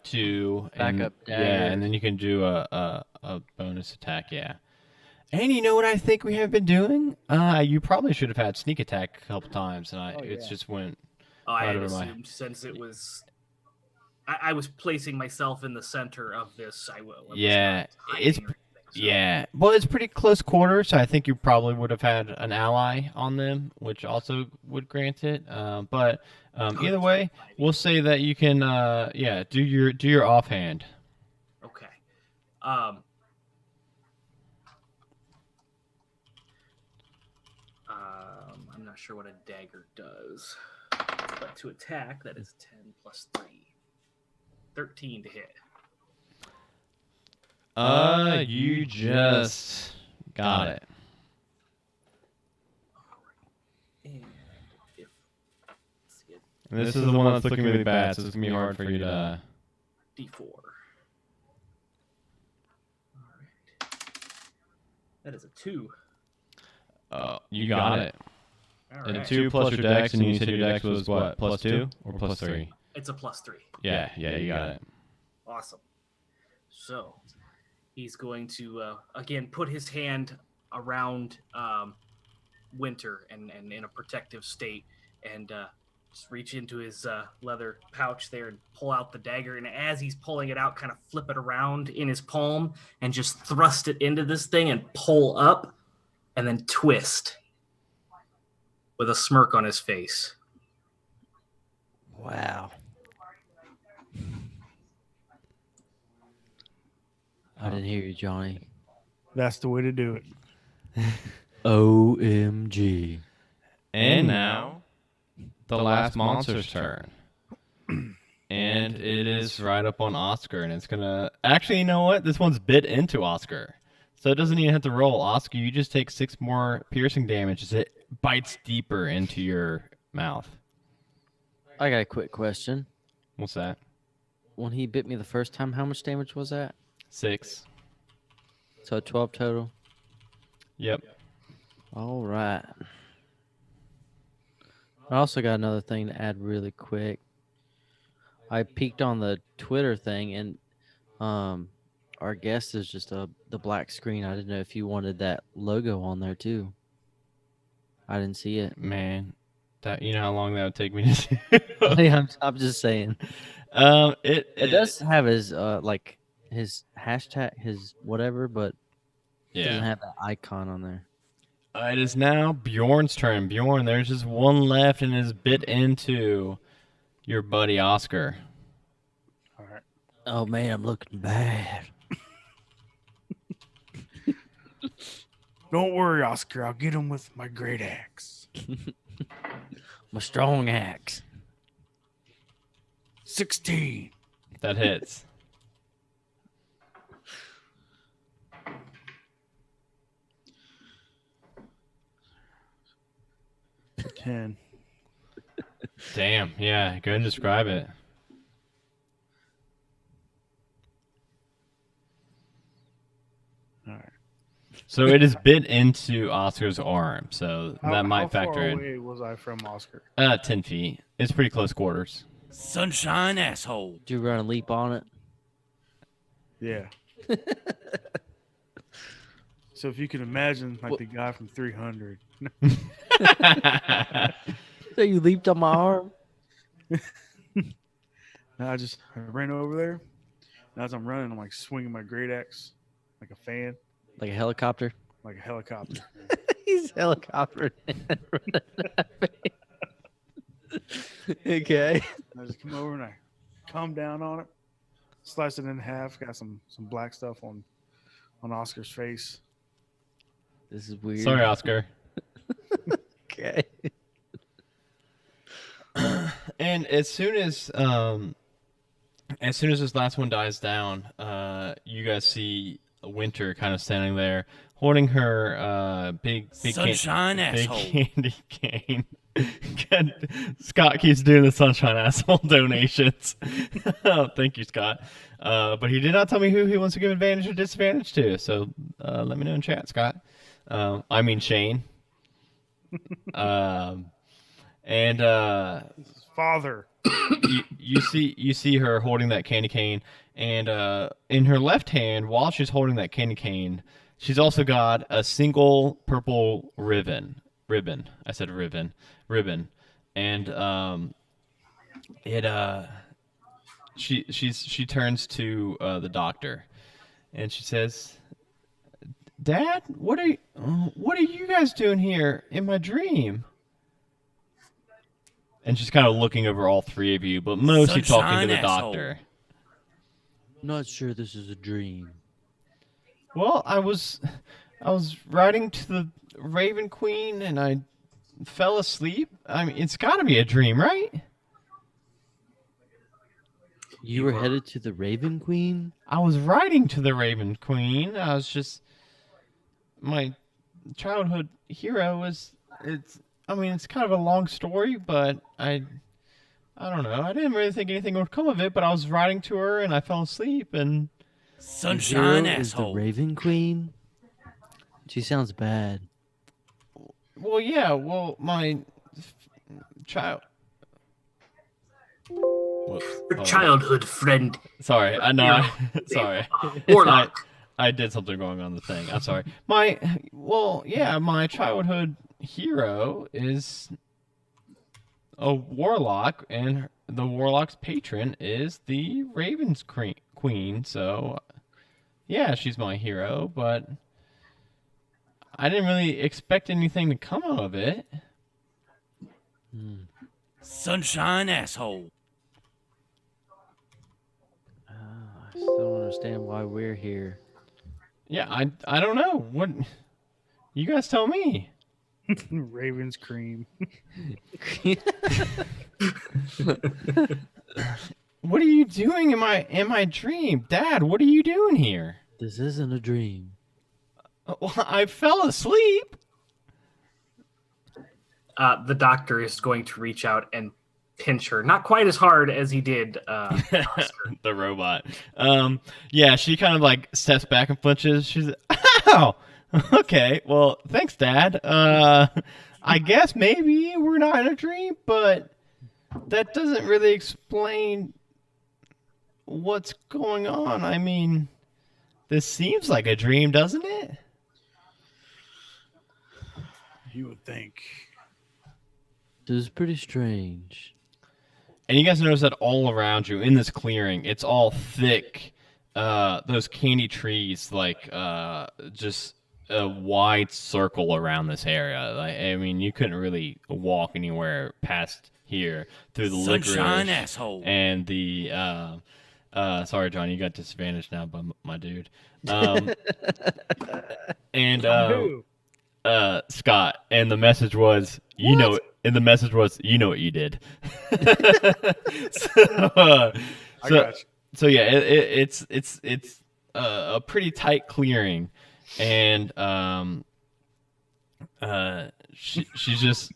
2 Backup yeah, daggers. and then you can do a bonus attack. Yeah. And you know what I think we have been doing? You probably should have had sneak attack a couple times, and it's just went. I had Right over my- assumed since it was. I was placing myself in the center of this. I was Yeah, not hiding it's or anything, so- Yeah, well, it's pretty close quarters, so I think you probably would have had an ally on them, which also would grant it. But either way, we'll say that you can, do your offhand. Okay. I'm not sure what a dagger does, but to attack, that is 10 plus 3. 13 to hit. You just got it. And if let's see, And this is the one that's looking really bad, so it's gonna be hard for you to. D4. All right. That is a 2. Oh, you got it. All And a right. 2 plus your dex, and you said your dex was what? +2 or +3? It's a plus 3. Yeah, you got it. Awesome. So he's going to again put his hand around Winter and in a protective state, and just reach into his leather pouch there and pull out the dagger. And as he's pulling it out, kind of flip it around in his palm and just thrust it into this thing and pull up, and then twist with a smirk on his face. Wow. I didn't hear you, Johnny. That's the way to do it. OMG. And now, the last monster's turn. And it is right up on Oscar, and it's gonna. Actually, you know what? This one's bit into Oscar, so it doesn't even have to roll. Oscar, you just take 6 more piercing damage as it bites deeper into your mouth. I got a quick question. What's that? When he bit me the first time, how much damage was that? 6. So 12 total. Yep. All right. I also got another thing to add really quick. I peeked on the Twitter thing, and our guest is just the black screen. I didn't know if you wanted that logo on there too. I didn't see it. Man, that you know how long that would take me to do. I'm just saying. It does have his like his hashtag, his whatever, but it doesn't have that icon on there. It is now Bjorn's turn. Bjorn, there's just one left, and is bit into your buddy Oscar. All right. Oh man, I'm looking bad. Don't worry, Oscar. I'll get him with my great axe. My strong axe. 16. That hits. Ten. Damn. Yeah. Go ahead and describe it. All right. So it is bit into Oscar's arm, so that might factor How far in. away was I from Oscar? 10 feet. It's pretty close quarters. Sunshine asshole. Did you run a leap on it? Yeah. So if you can imagine, like the guy from 300. So you leaped on my arm? I ran over there. And as I'm running, I'm like swinging my great axe like a fan, Like a helicopter? like a helicopter. He's helicopter. Okay. And I just come over and I come down on it, slice it in half. Got some black stuff on Oscar's face. This is weird. Sorry, Oscar. Okay. And as soon as this last one dies down, you guys see Winter kind of standing there, holding her big Sunshine asshole. candy cane. Scott keeps doing the sunshine asshole donations. Oh, thank you, Scott. But he did not tell me who he wants to give advantage or disadvantage to. So let me know in chat, Scott. I mean Shane. And His father. you see her holding that candy cane, and in her left hand, while she's holding that candy cane, she's also got a single purple ribbon. I said ribbon. And she turns to the doctor, and she says, "Dad, what are you guys doing here in my dream?" And she's kind of looking over all three of you, but mostly talking to the Sunshine asshole. doctor. Not sure this is a dream. Well, I was riding to the Raven Queen and I fell asleep. I mean, it's got to be a dream, right? You were headed to the Raven Queen? I was riding to the Raven Queen. I was just my childhood hero was it's kind of a long story, but I don't know. I didn't really think anything would come of it, but I was riding to her and I fell asleep and Sunshine Zero is the asshole. Raven Queen? She sounds bad. well, yeah, my child Whoops. Your Hold on. childhood friend, Sorry, I know. Sorry. Warlock. I did something wrong on the thing. I'm sorry. My childhood hero is a warlock, and the warlock's patron is the Raven's Queen. So, yeah, she's my hero, but I didn't really expect anything to come out of it. Sunshine asshole. I still don't understand why we're here. Yeah, I don't know. What you guys tell me. Raven's cream. What are you doing in my dream? Dad, what are you doing here? This isn't a dream. Well, I fell asleep. The doctor is going to reach out and pinch her, not quite as hard as he did Oscar. The robot. Yeah, she kind of like steps back and flinches. She's ow. Okay, well, thanks, Dad. I guess maybe we're not in a dream, but that doesn't really explain what's going on. I mean, this seems like a dream, doesn't it? You would think. This is pretty strange. And you guys notice that all around you in this clearing, it's all thick, those candy trees, like just a wide circle around this area. Like, I mean, you couldn't really walk anywhere past here through the Sunshine licorice asshole. and the. Sorry, John, you got disadvantaged now by my dude. And Who? Scott, and the message was, you know what you did. I got you. So yeah, it's a pretty tight clearing, and she's just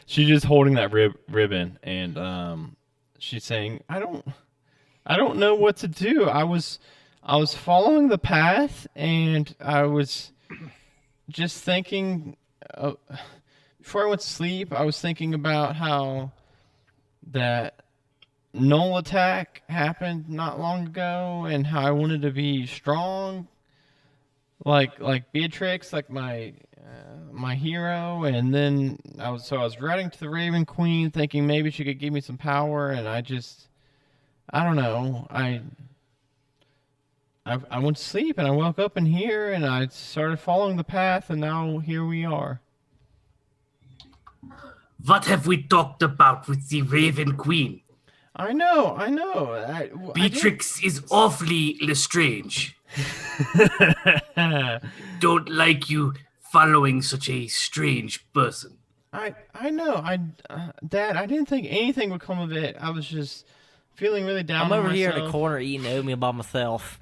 she's just holding that ribbon, and she's saying, I don't know what to do. I was following the path, and I was just thinking. Before I went to sleep, I was thinking about how that Null attack happened not long ago, and how I wanted to be strong, like Beatrix, like my hero. And then I was riding to the Raven Queen, thinking maybe she could give me some power, and I don't know. I went to sleep, and I woke up in here, and I started following the path, and now here we are. What have we talked about with the Raven Queen? I know. Beatrix is awfully Lestrange. Don't like you following such a strange person. I know. Dad, I didn't think anything would come of it. I was just feeling really down I'm on over here in the myself, corner eating oatmeal by myself.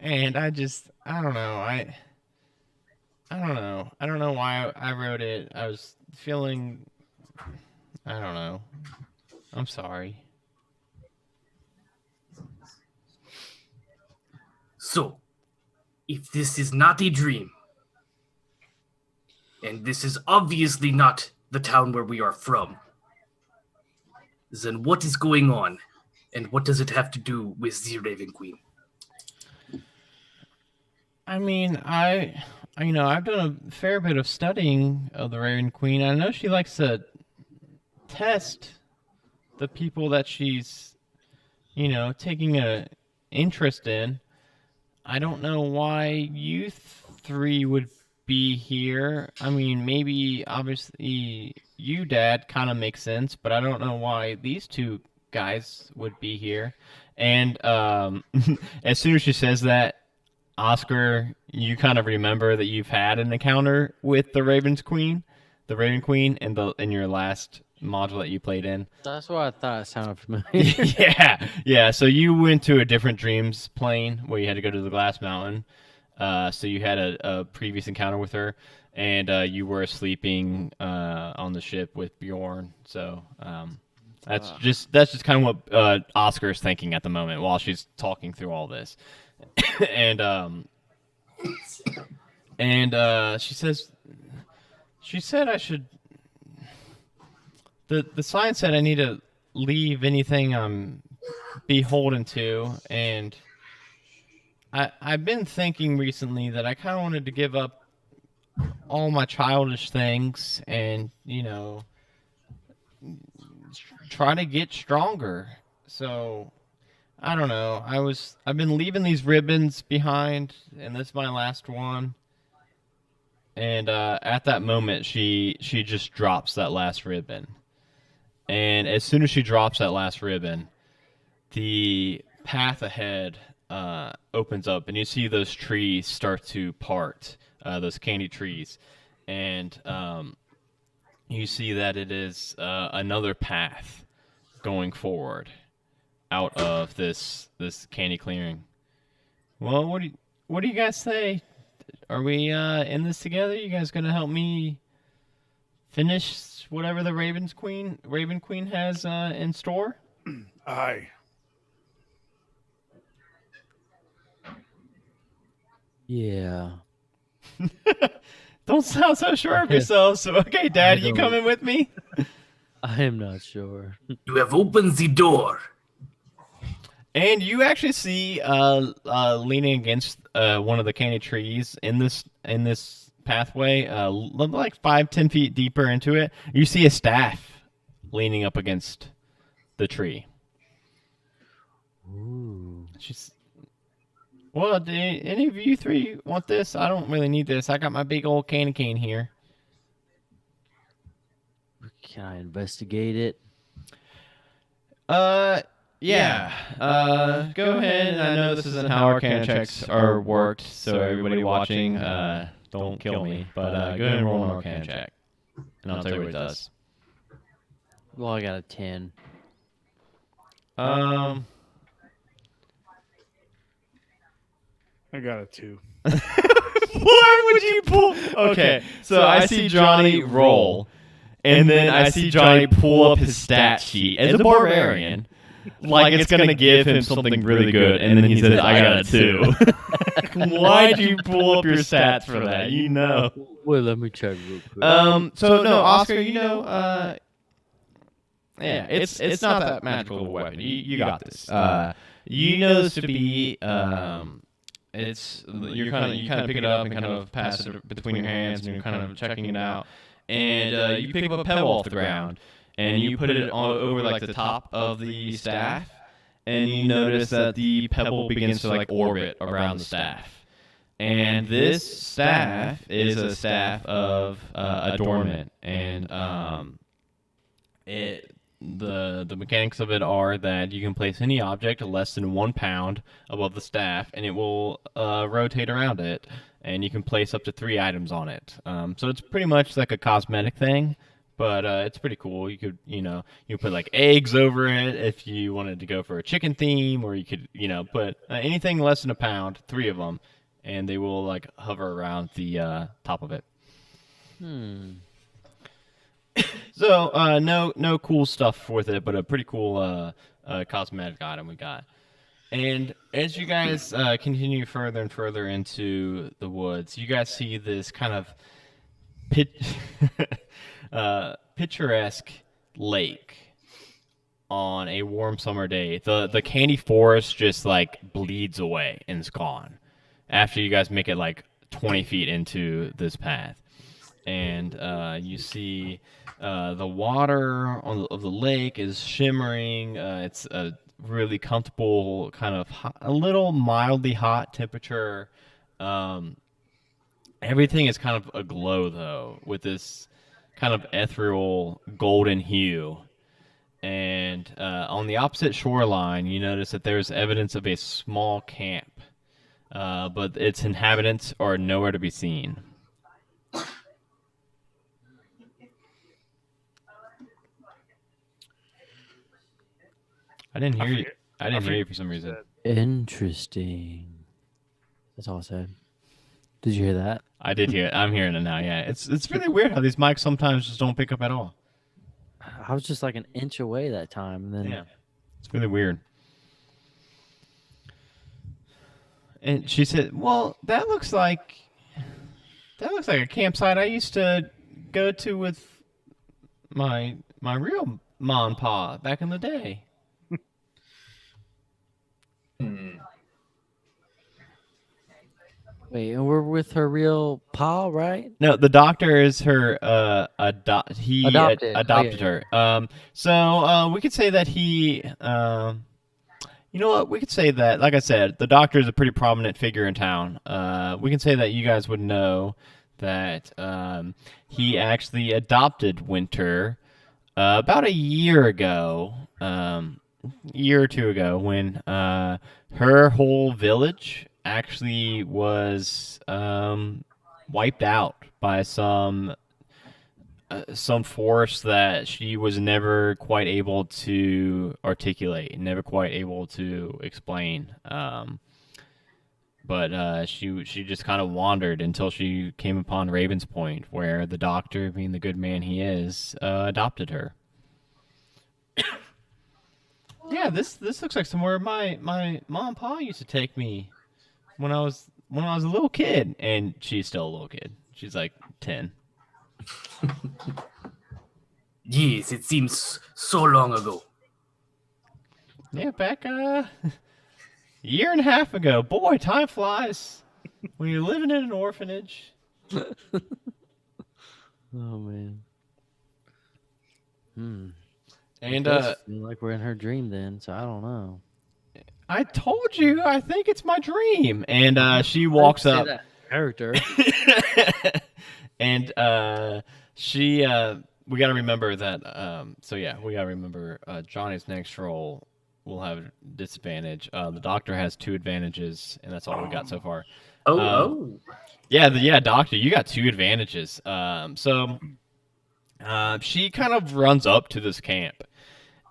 and I don't know. I don't know. I don't know why I wrote it. I was feeling, I don't know. I'm sorry. So, if this is not a dream, and this is obviously not the town where we are from, then what is going on, and what does it have to do with the Raven Queen? I mean, I've done a fair bit of studying of the Raven Queen. I know she likes to test the people that she's, taking a interest in. I don't know why you three would be here. I mean, maybe obviously you, Dad, kind of makes sense, but I don't know why these two guys would be here. And as soon as she says that, Oscar, you kind of remember that you've had an encounter with the Raven Queen, in your last module that you played in. That's why I thought it sounded familiar. yeah. So you went to a different dreams plane where you had to go to the Glass Mountain. So you had a previous encounter with her, and you were sleeping on the ship with Bjorn. So that's just kind of what Oscar's thinking at the moment while she's talking through all this. and she said I should. The sign said I need to leave anything I'm beholden to, and I've been thinking recently that I kind of wanted to give up all my childish things and, try to get stronger. So, I don't know. I've been leaving these ribbons behind, and this is my last one. And at that moment, she just drops that last ribbon. And as soon as she drops that last ribbon, the path ahead opens up, and you see those trees start to part, those candy trees. And you see that it is another path going forward out of this candy clearing. Well, what do you guys say? Are we in this together? You guys gonna help me finish whatever the Raven Queen has in store? Aye. Yeah. Don't sound so sure of yourself. So, okay, Dad, you don't. coming with me? I am not sure. You have opened the door. And you actually see, leaning against one of the candy trees in this pathway, like 5-10 feet deeper into it, you see a staff leaning up against the tree. Ooh. Well, do any of you three want this? I don't really need this. I got my big old candy cane here. Can I investigate it? Yeah. Go ahead. I know this isn't how Arcana checks are worked, so everybody watching, don't kill me. But go ahead and roll an Arcana check, and I'll tell you what it does. Well, I got a 10. I got a 2. Why would you pull? Okay, so I see Johnny roll, and then I see Johnny pull up his stat sheet as a barbarian, like it's gonna give him something really good, and then he says, "I got a 2." Why'd you pull up your stats for that? You know. Well, let me check real quick. So no, Oscar, yeah, it's not that magical of a weapon. You got this. You know this to be you kind of pick it up and kind of pass it between your hands, and you're kind of checking it out, and you pick up a pebble off the ground, and you put it over like the top of the staff, and you notice that the pebble begins to like orbit around the staff. And this staff is a staff of adornment, and The mechanics of it are that you can place any object less than 1 pound above the staff, and it will rotate around it, and you can place up to 3 items on it. So it's pretty much like a cosmetic thing, but it's pretty cool. You could, you put like eggs over it if you wanted to go for a chicken theme, or you could, put anything less than a pound, 3 of them, and they will like hover around the top of it. So no cool stuff with it, but a pretty cool cosmetic item we got. And as you guys continue further and further into the woods, you guys see this kind of picturesque lake on a warm summer day. The candy forest just like bleeds away and is gone after you guys make it like 20 feet into this path. And you see the water of the lake is shimmering. It's a really comfortable kind of a little mildly hot temperature. Everything is kind of aglow, though, with this kind of ethereal golden hue. And on the opposite shoreline, you notice that there's evidence of a small camp, but its inhabitants are nowhere to be seen. I didn't hear you. I didn't hear you for some reason. Interesting. That's all I said. Did you hear that? I did hear it. I'm hearing it now. Yeah, it's really weird how these mics sometimes just don't pick up at all. I was just like an inch away that time, and then Yeah, it's really weird. And she said, "Well, that looks like a campsite I used to go to with my real mom and pa back in the day." Wait, and we're with her real pa, right? No, the doctor is her adopted Adopted. her. So we could say that he you know what? We could say that, like I said, the doctor is a pretty prominent figure in town. We can say that you guys would know that he actually adopted Winter about a year ago, year or two ago, when her whole village actually was wiped out by some force that she was never quite able to articulate, never quite able to explain. But she just kind of wandered until she came upon Raven's Point, where the doctor, being the good man he is, adopted her. Yeah, this looks like somewhere my mom and pa used to take me when I was a little kid, and she's still a little kid. She's like 10. Yes, it seems so long ago. Yeah, back a year and a half ago. Boy, time flies when you're living in an orphanage. Oh man. And It does feel like we're in her dream then, so I don't know. I told you, I think it's my dream. And she walks up. Character. And she we got to remember that so yeah, we got to remember Johnny's next roll will have disadvantage. The doctor has 2 advantages, and that's all we got so far. Yeah, doctor, you got 2 advantages. So she kind of runs up to this camp,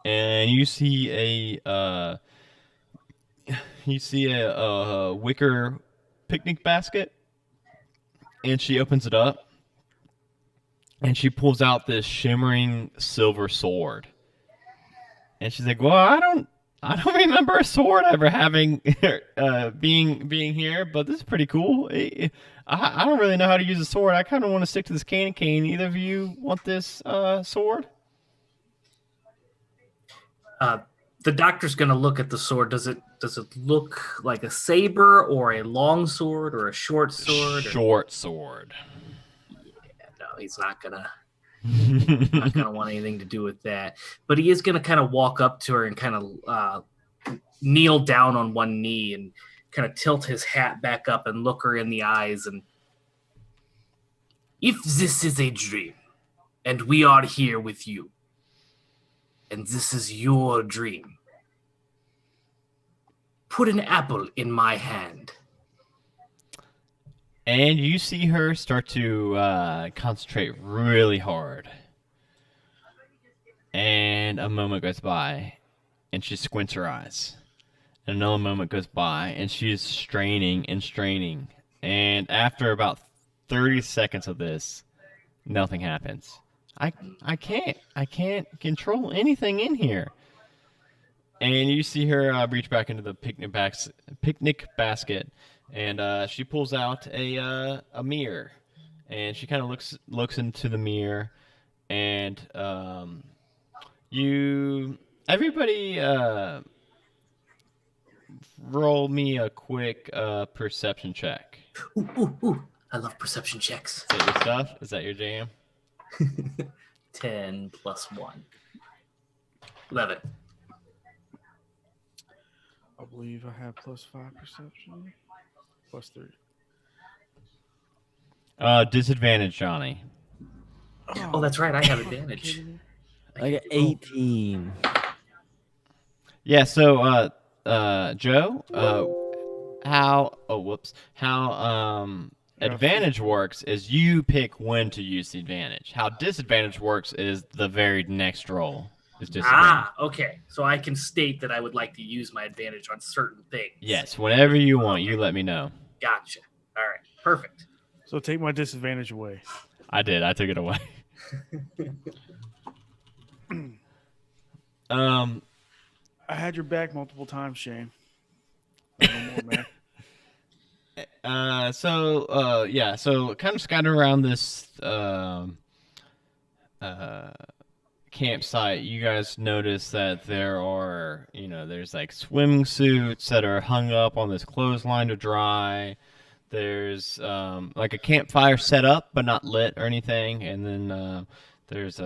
and you see a wicker picnic basket, and she opens it up, and she pulls out this shimmering silver sword. And she's like, "Well, I don't remember a sword ever having being here, but this is pretty cool. I don't really know how to use a sword. I kind of want to stick to this candy cane. Either of you want this sword?" The doctor's gonna look at the sword. Does it look like a saber or a long sword or a short sword? Short sword. Yeah, no, he's not gonna want anything to do with that. But he is gonna kind of walk up to her and kind of kneel down on one knee and kind of tilt his hat back up and look her in the eyes. And if this is a dream, and we are here with you, and this is your dream. Put an apple in my hand. And you see her start to concentrate really hard. And a moment goes by, and she squints her eyes. And another moment goes by, and she is straining and straining. And after about 30 seconds of this, nothing happens. I can't control anything in here. And you see her reach back into the picnic basket, and she pulls out a mirror, and she kind of looks into the mirror, and everybody roll me a quick perception check. Ooh. I love perception checks. Is that your stuff? Is that your jam? 10 plus 1. 11. I believe I have +5 perception. +3. Disadvantage, Johnny. Oh, that's right. I have advantage. I got 18. Yeah. So, Joe, how advantage works is you pick when to use the advantage. How disadvantage works is the very next roll is disadvantage. Okay. So I can state that I would like to use my advantage on certain things. Yes, whenever you want, you let me know. Gotcha. All right. Perfect. So take my disadvantage away. I did. I took it away. I had your back multiple times, Shane. No more, man. So kind of scattered around this campsite, you guys notice that there's like swimming suits that are hung up on this clothesline to dry. There's like a campfire set up but not lit or anything, and then there's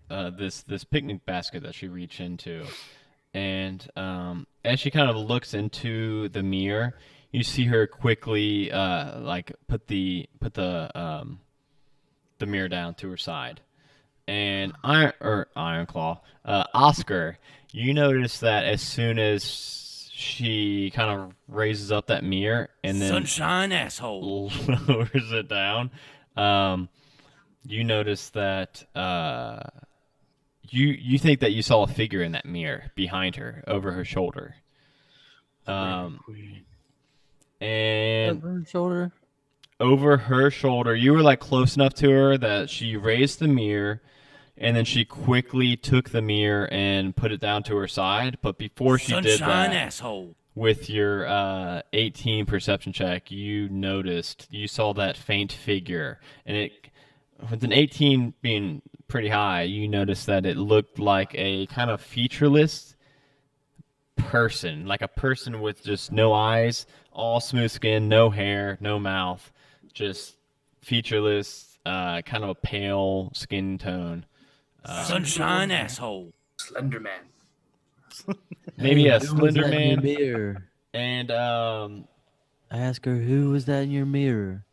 this picnic basket that she reached into, and as she kind of looks into the mirror, you see her quickly like put the mirror down to her side. And Ironclaw, Oscar, you notice that as soon as she kind of raises up that mirror and then Sunshine asshole. lowers it down, you notice that you think that you saw a figure in that mirror behind her, over her shoulder. And Over her shoulder. over her shoulder, you were like close enough to her that she raised the mirror, and then she quickly took the mirror and put it down to her side. But before she did Sunshine that, asshole. with your 18 perception check, you saw that faint figure, and with an 18 being pretty high, you noticed that it looked like a kind of featureless person, like a person with just no eyes, all smooth skin, no hair, no mouth, just featureless, kind of a pale skin tone. Sunshine asshole. Slender Man. Maybe a Who was slender that in your man, mirror? and I asked her, who was that in your mirror?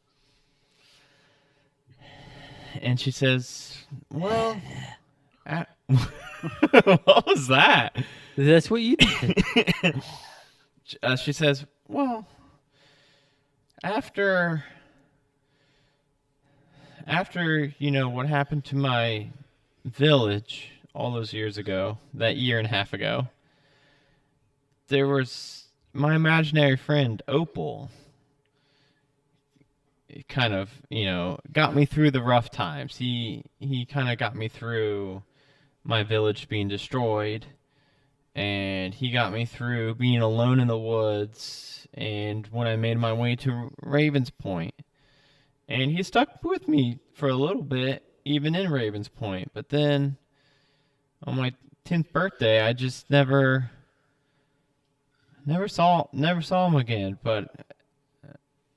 and she says, "Well, what was that?" That's what you did. She says, "Well, after what happened to my village all those years ago, that year and a half ago, there was my imaginary friend Opal. It kind of, got me through the rough times. He kind of got me through my village being destroyed, and he got me through being alone in the woods, and when I made my way to Ravens Point. And he stuck with me for a little bit, even in Ravens Point. But then, on my 10th birthday, I just never saw him again. But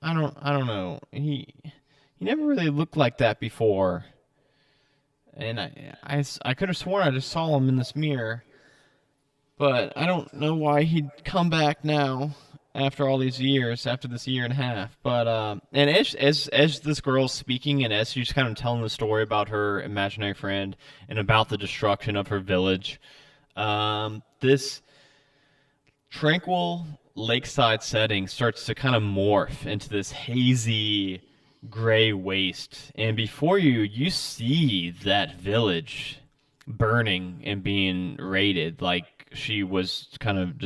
I don't know. He never really looked like that before. And I could have sworn I just saw him in this mirror. But I don't know why he'd come back now. after all these years, after this year and a half. But and as this girl's speaking, and as she's kind of telling the story about her imaginary friend and about the destruction of her village, this tranquil lakeside setting starts to kind of morph into this hazy gray waste, and before you see that village burning and being raided like she was kind of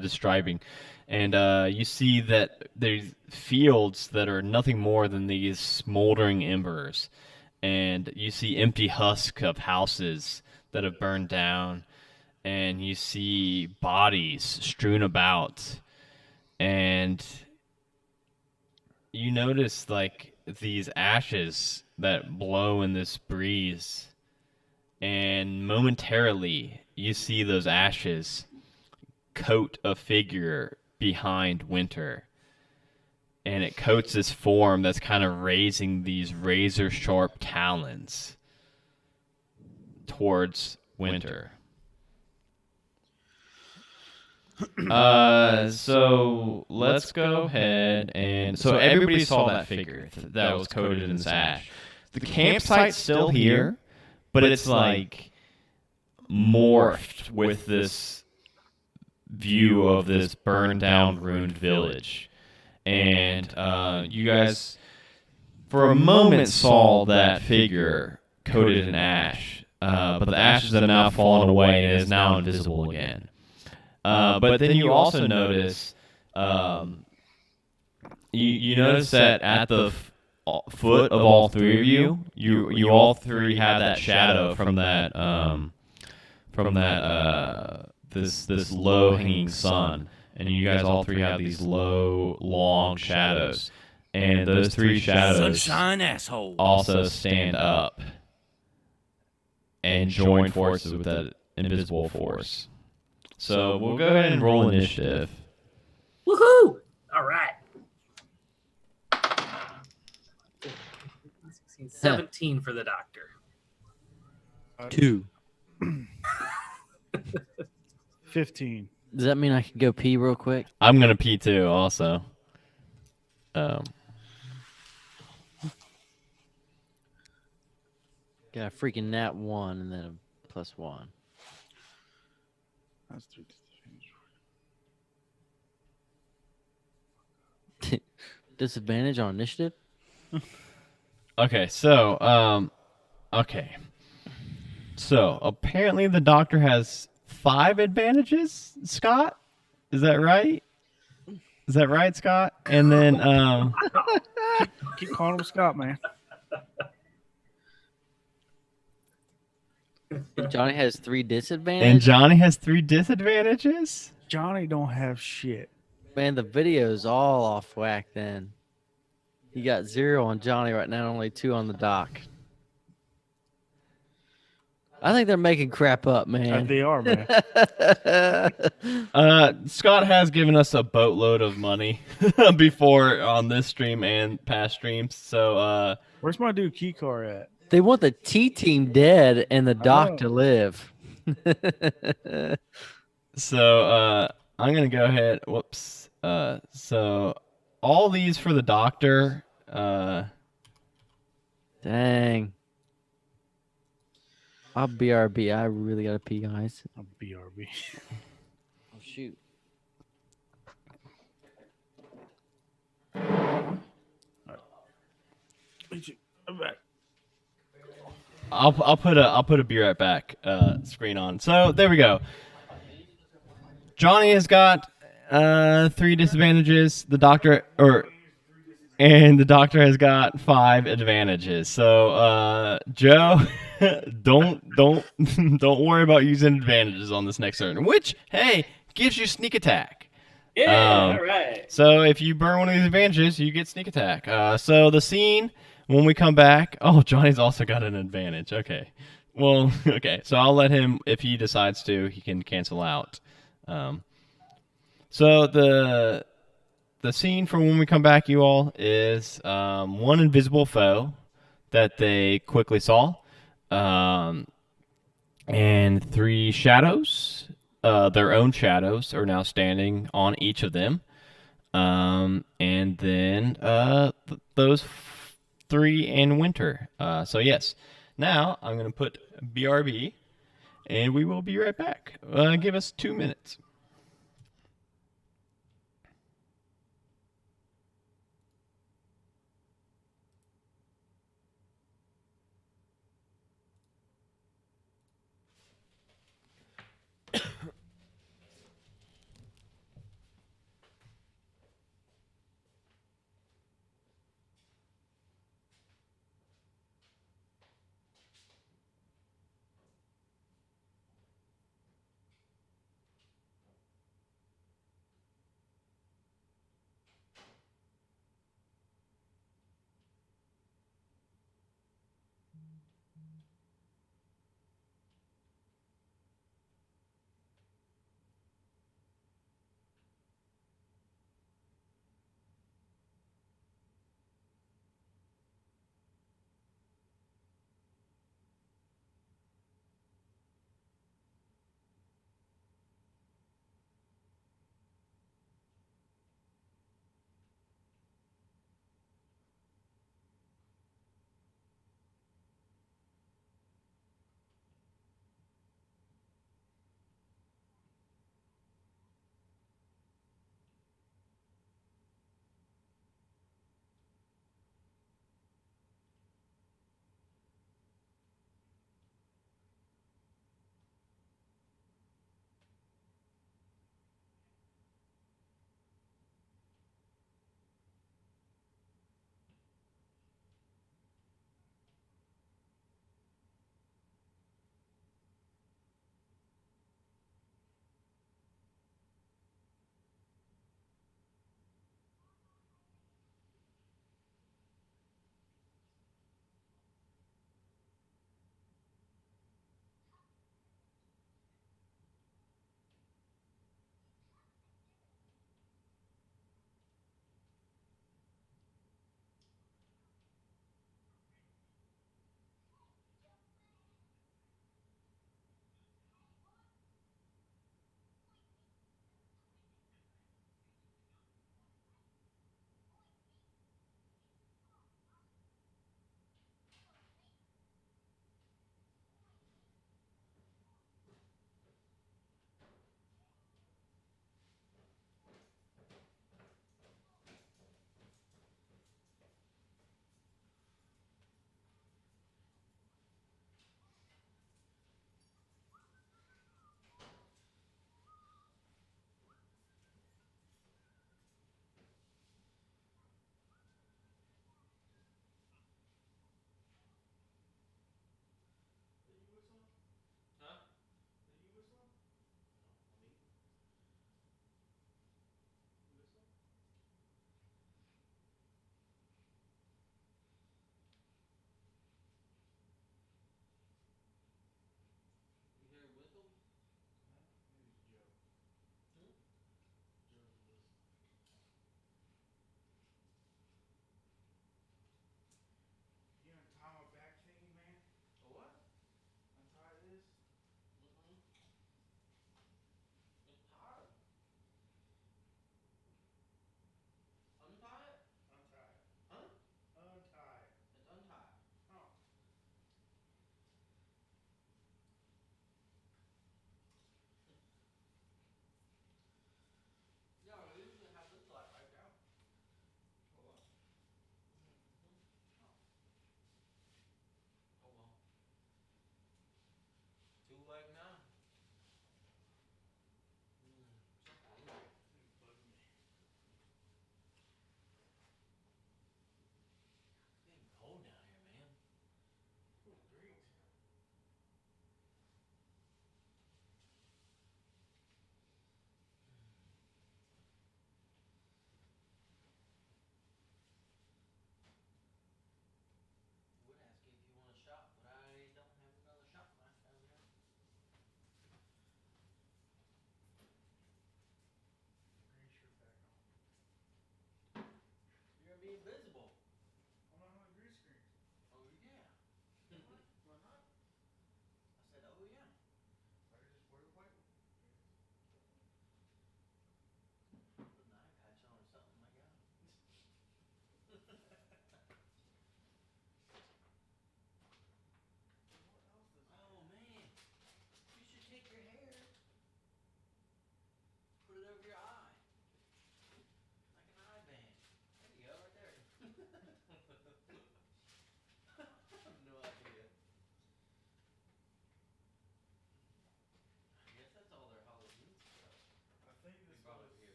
describing. And you see that there's fields that are nothing more than these smoldering embers, and you see empty husks of houses that have burned down, and you see bodies strewn about, and you notice like these ashes that blow in this breeze, and momentarily you see those ashes coat a figure behind Winter, and it coats this form that's kind of raising these razor sharp talons towards Winter. So let's go ahead and so everybody saw that figure that was coated in this ash. The campsite's still here, but it's like morphed with this view of this burned down, ruined village. And you guys, for a moment, saw that figure coated in ash, but the ashes have now fallen away and is now invisible again. But then you also notice, you notice that at the foot of all three of you, you all three have that shadow from that this low hanging sun, and you guys all three have these low, long shadows, and those three shadows Sunshine asshole. also stand up and join forces with that invisible force. So we'll go ahead and roll initiative. Woohoo! All right. 17 for the doctor. 2. 15. Does that mean I can go pee real quick? I'm gonna pee too, also. Got a freaking nat 1 and then a +1. That's 3. Disadvantage on initiative? Okay, so so apparently the doctor has 5 advantages. Scott, is that right? Is that right, Scott? And then Keep calling him Scott, man. Johnny has 3 and disadvantages? Johnny has 3 disadvantages. Johnny don't have shit. Man, the video's all off whack then. You got 0 on Johnny right now, only 2 on the doc. I think they're making crap up, man. They are, man. Scott has given us a boatload of money before on this stream and past streams. So Where's my dude Keycar at? They want the T-team dead and the doc know. to live. So I'm gonna go ahead. Whoops. So all these for the doctor. Dang. I'll BRB. I really gotta pee, guys. I'm BRB. Oh shoot. I'm back. I'll put a be right back screen on. So there we go. Johnny has got 3 disadvantages. The doctor has got 5 advantages. So Joe, don't worry about using advantages on this next turn. Which, hey, gives you sneak attack. Yeah, all right. So if you burn one of these advantages, you get sneak attack. So the scene when we come back. Oh, Johnny's also got an advantage. Okay. Well, okay. So I'll let him, if he decides to, he can cancel out. So the scene for when we come back, you all, is one invisible foe that they quickly saw, and 3 shadows their own shadows are now standing on each of them. And then those three in winter. So yes. Now I'm gonna put BRB, and we will be right back. Give us 2 minutes.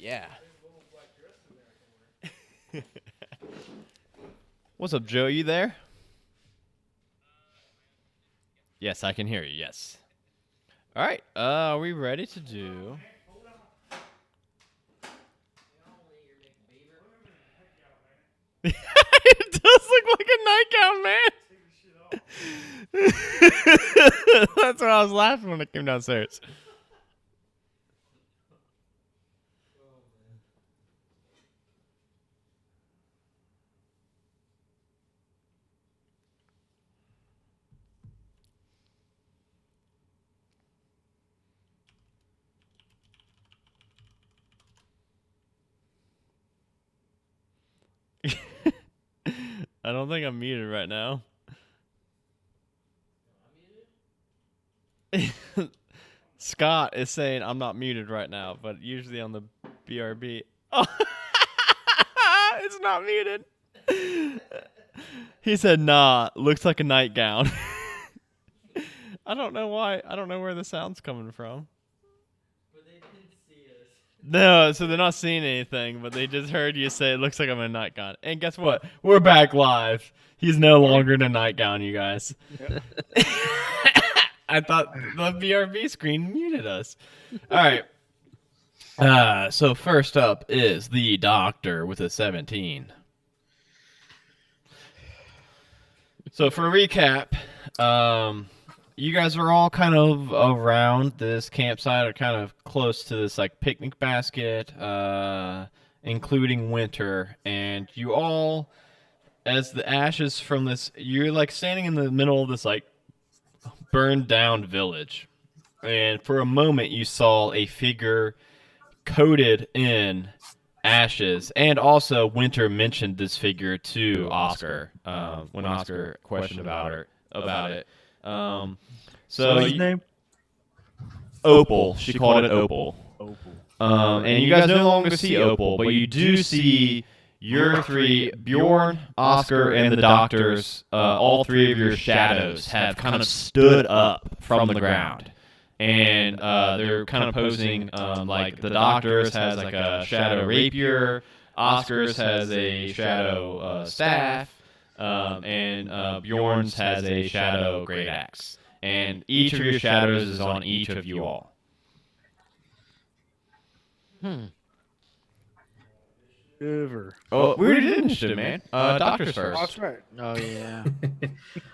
yeah. What's up, Joe? You there? Yes, I can hear you. Yes. All right. Are we ready to do? It does look like a nightgown, man. That's why I was laughing when I came downstairs. I don't think I'm muted right now. Scott is saying I'm not muted right now, but usually on the BRB. Oh, it's not muted. He said, nah, looks like a nightgown. I don't know why. I don't know where the sound's coming from. But they didn't see us. No, so they're not seeing anything, but they just heard you say it looks like I'm in a nightgown. And guess what? We're back live. He's no longer in a nightgown, you guys. Yep. I thought the BRB screen muted us. All right. So first up is the Doctor with a 17. So for a recap, you guys are all kind of around this campsite, or kind of close to this like picnic basket, including Winter, and you all, as the ashes from this, you're like standing in the middle of this like burned down village, and for a moment you saw a figure coated in ashes, and also Winter mentioned this figure to Oscar when Oscar questioned about it. So What's his name? Opal, she called it Opal. Opal. And you guys no longer see Opal, but you do see your three, Bjorn, Oscar, and the Doctors, all three of your shadows have kind of stood up from the ground. And they're kind of posing, like the Doctors has like a shadow rapier, Oscar's has a shadow staff, and Bjorn's has a shadow great axe. And each of your shadows is on each of you all. Ever. Oh, we already did initiative, man. Doctors Oh, first. that's right. Oh yeah.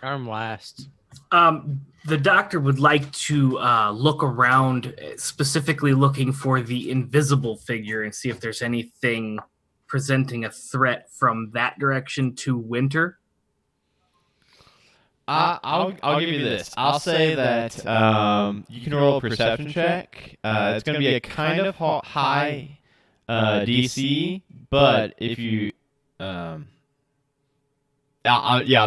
I'm last. The Doctor would like to look around, specifically looking for the invisible figure and see if there's anything presenting a threat from that direction to Winter. I'll give you this. I'll say that you can roll a perception check. It's going to be a kind of high DC, but if you, I'll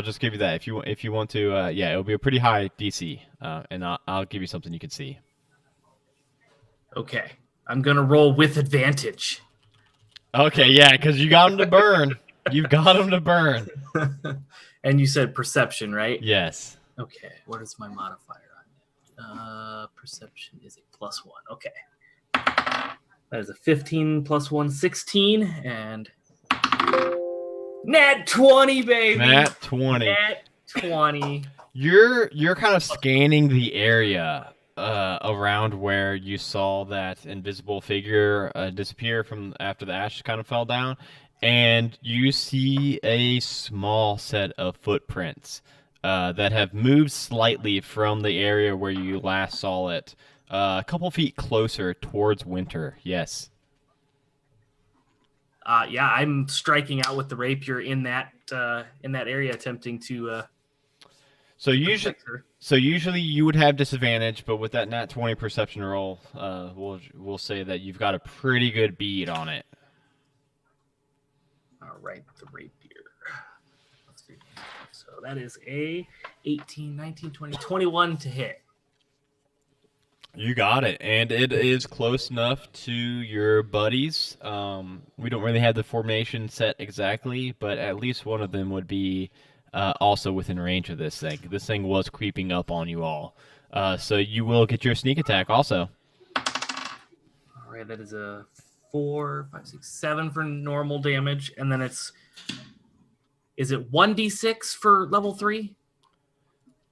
just give you that. If you want to, it'll be a pretty high DC, and I'll give you something you can see. Okay, I'm gonna roll with advantage. Okay, yeah, because you got him to burn. You've got him to burn. And you said perception, right? Yes. Okay, what is my modifier on that? Perception is a +1. Okay. That is a 15 plus 1, 16, and Nat 20, baby. Nat 20. Nat 20. You're kind of scanning the area around where you saw that invisible figure disappear from after the ashes kind of fell down, and you see a small set of footprints that have moved slightly from the area where you last saw it, a couple feet closer towards Winter. Yes. Yeah, I'm striking out with the rapier in that area, attempting to. So usually you would have disadvantage, but with that nat 20 perception roll, we'll say that you've got a pretty good bead on it. All right, the rapier. Let's see. So that is a 18, 19, 20, 21 to hit. You got it, and it is close enough to your buddies. We don't really have the formation set exactly, but at least one of them would be also within range of this thing. This thing was creeping up on you all, so you will get your sneak attack also. All right, that is a 4, 5, 6, 7 for normal damage, and then is it 1d6 for level 3?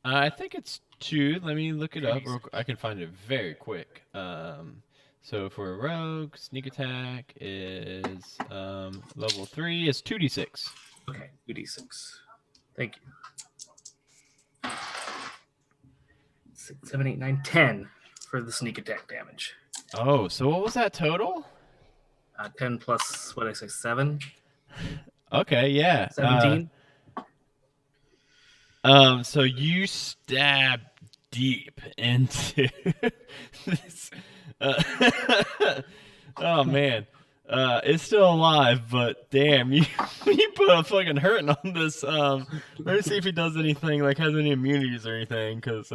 I think it's 2. Let me look it up. I can find it very quick. So for a rogue, sneak attack is level 3 is 2d6. Okay, 2d6. Thank you. 6, 7, 8, 9, 10 for the sneak attack damage. Oh, so what was that total? 10 plus, what did I say, 7? Okay, yeah. 17? So you stab deep into this. Oh man, it's still alive, but damn, you put a fucking hurting on this. Let me see if he does anything, like has any immunities or anything, because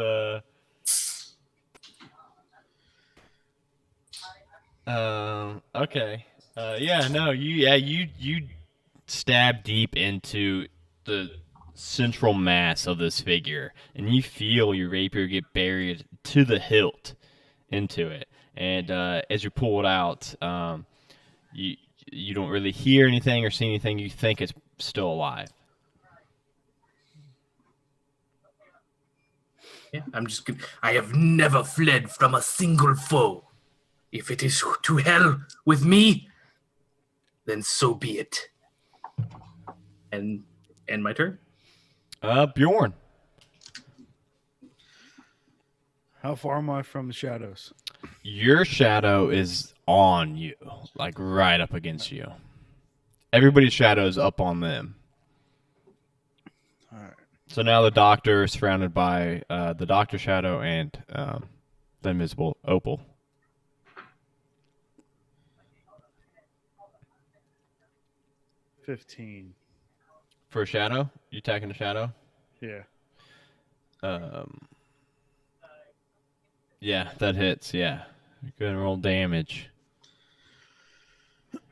okay, yeah, no, you stab deep into the central mass of this figure, and you feel your rapier get buried to the hilt into it. And as you pull it out, you don't really hear anything or see anything. You think it's still alive. Yeah, I'm just good. I have never fled from a single foe. If it is to hell with me, then so be it. And my turn. Bjorn. How far am I from the shadows? Your shadow is on you, like right up against you. Everybody's shadow is up on them. All right. So now the doctor is surrounded by the doctor shadow and the invisible Opal. $15. For a shadow? You attacking a shadow? Yeah. Yeah, that hits, yeah. Go ahead and roll damage.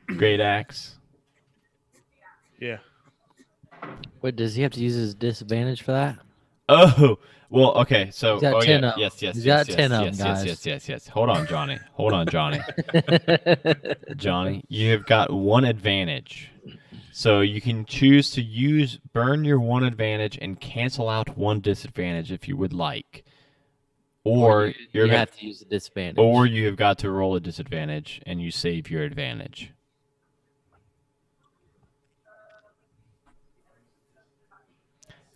Great axe. Yeah. Wait, does he have to use his disadvantage for that? Oh, well, okay. So, He's got oh 10 yeah, of 'em. yes. He's got 10 of 'em, yes, guys. yes. Hold on, Johnny. Johnny, you have got one advantage. So you can choose to burn your one advantage and cancel out one disadvantage if you would like. Or you have to use the disadvantage. Or you have got to roll a disadvantage and you save your advantage.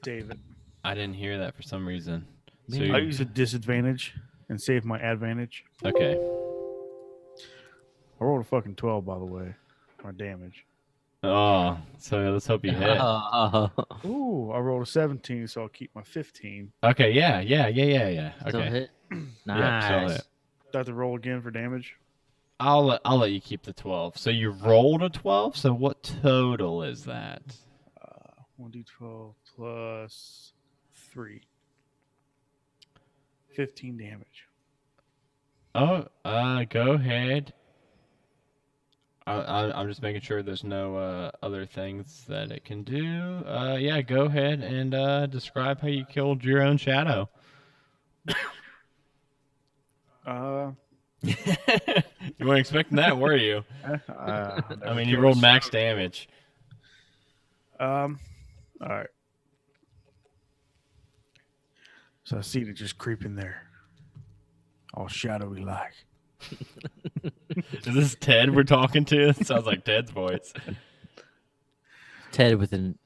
David. I didn't hear that for some reason. So Me I use a disadvantage and save my advantage. okay. I rolled a fucking 12, by the way. My damage. Oh, so let's hope you hit. Ooh, I rolled a 17, so I'll keep my 15. Okay, yeah. Still Okay. hit. Yep, Nice. still hit. Do I have to roll again for damage? I'll let you keep the 12. So you rolled a 12. So what total is that? 1d12 plus 3. 15 damage. Oh, go ahead. I'm just making sure there's no other things that it can do. Yeah, go ahead and describe how you killed your own shadow. You weren't expecting that, were you? I mean, you rolled max damage. All right. So I see it just creeping there, all shadowy like. Is this Ted we're talking to? It sounds like Ted's voice. Ted with an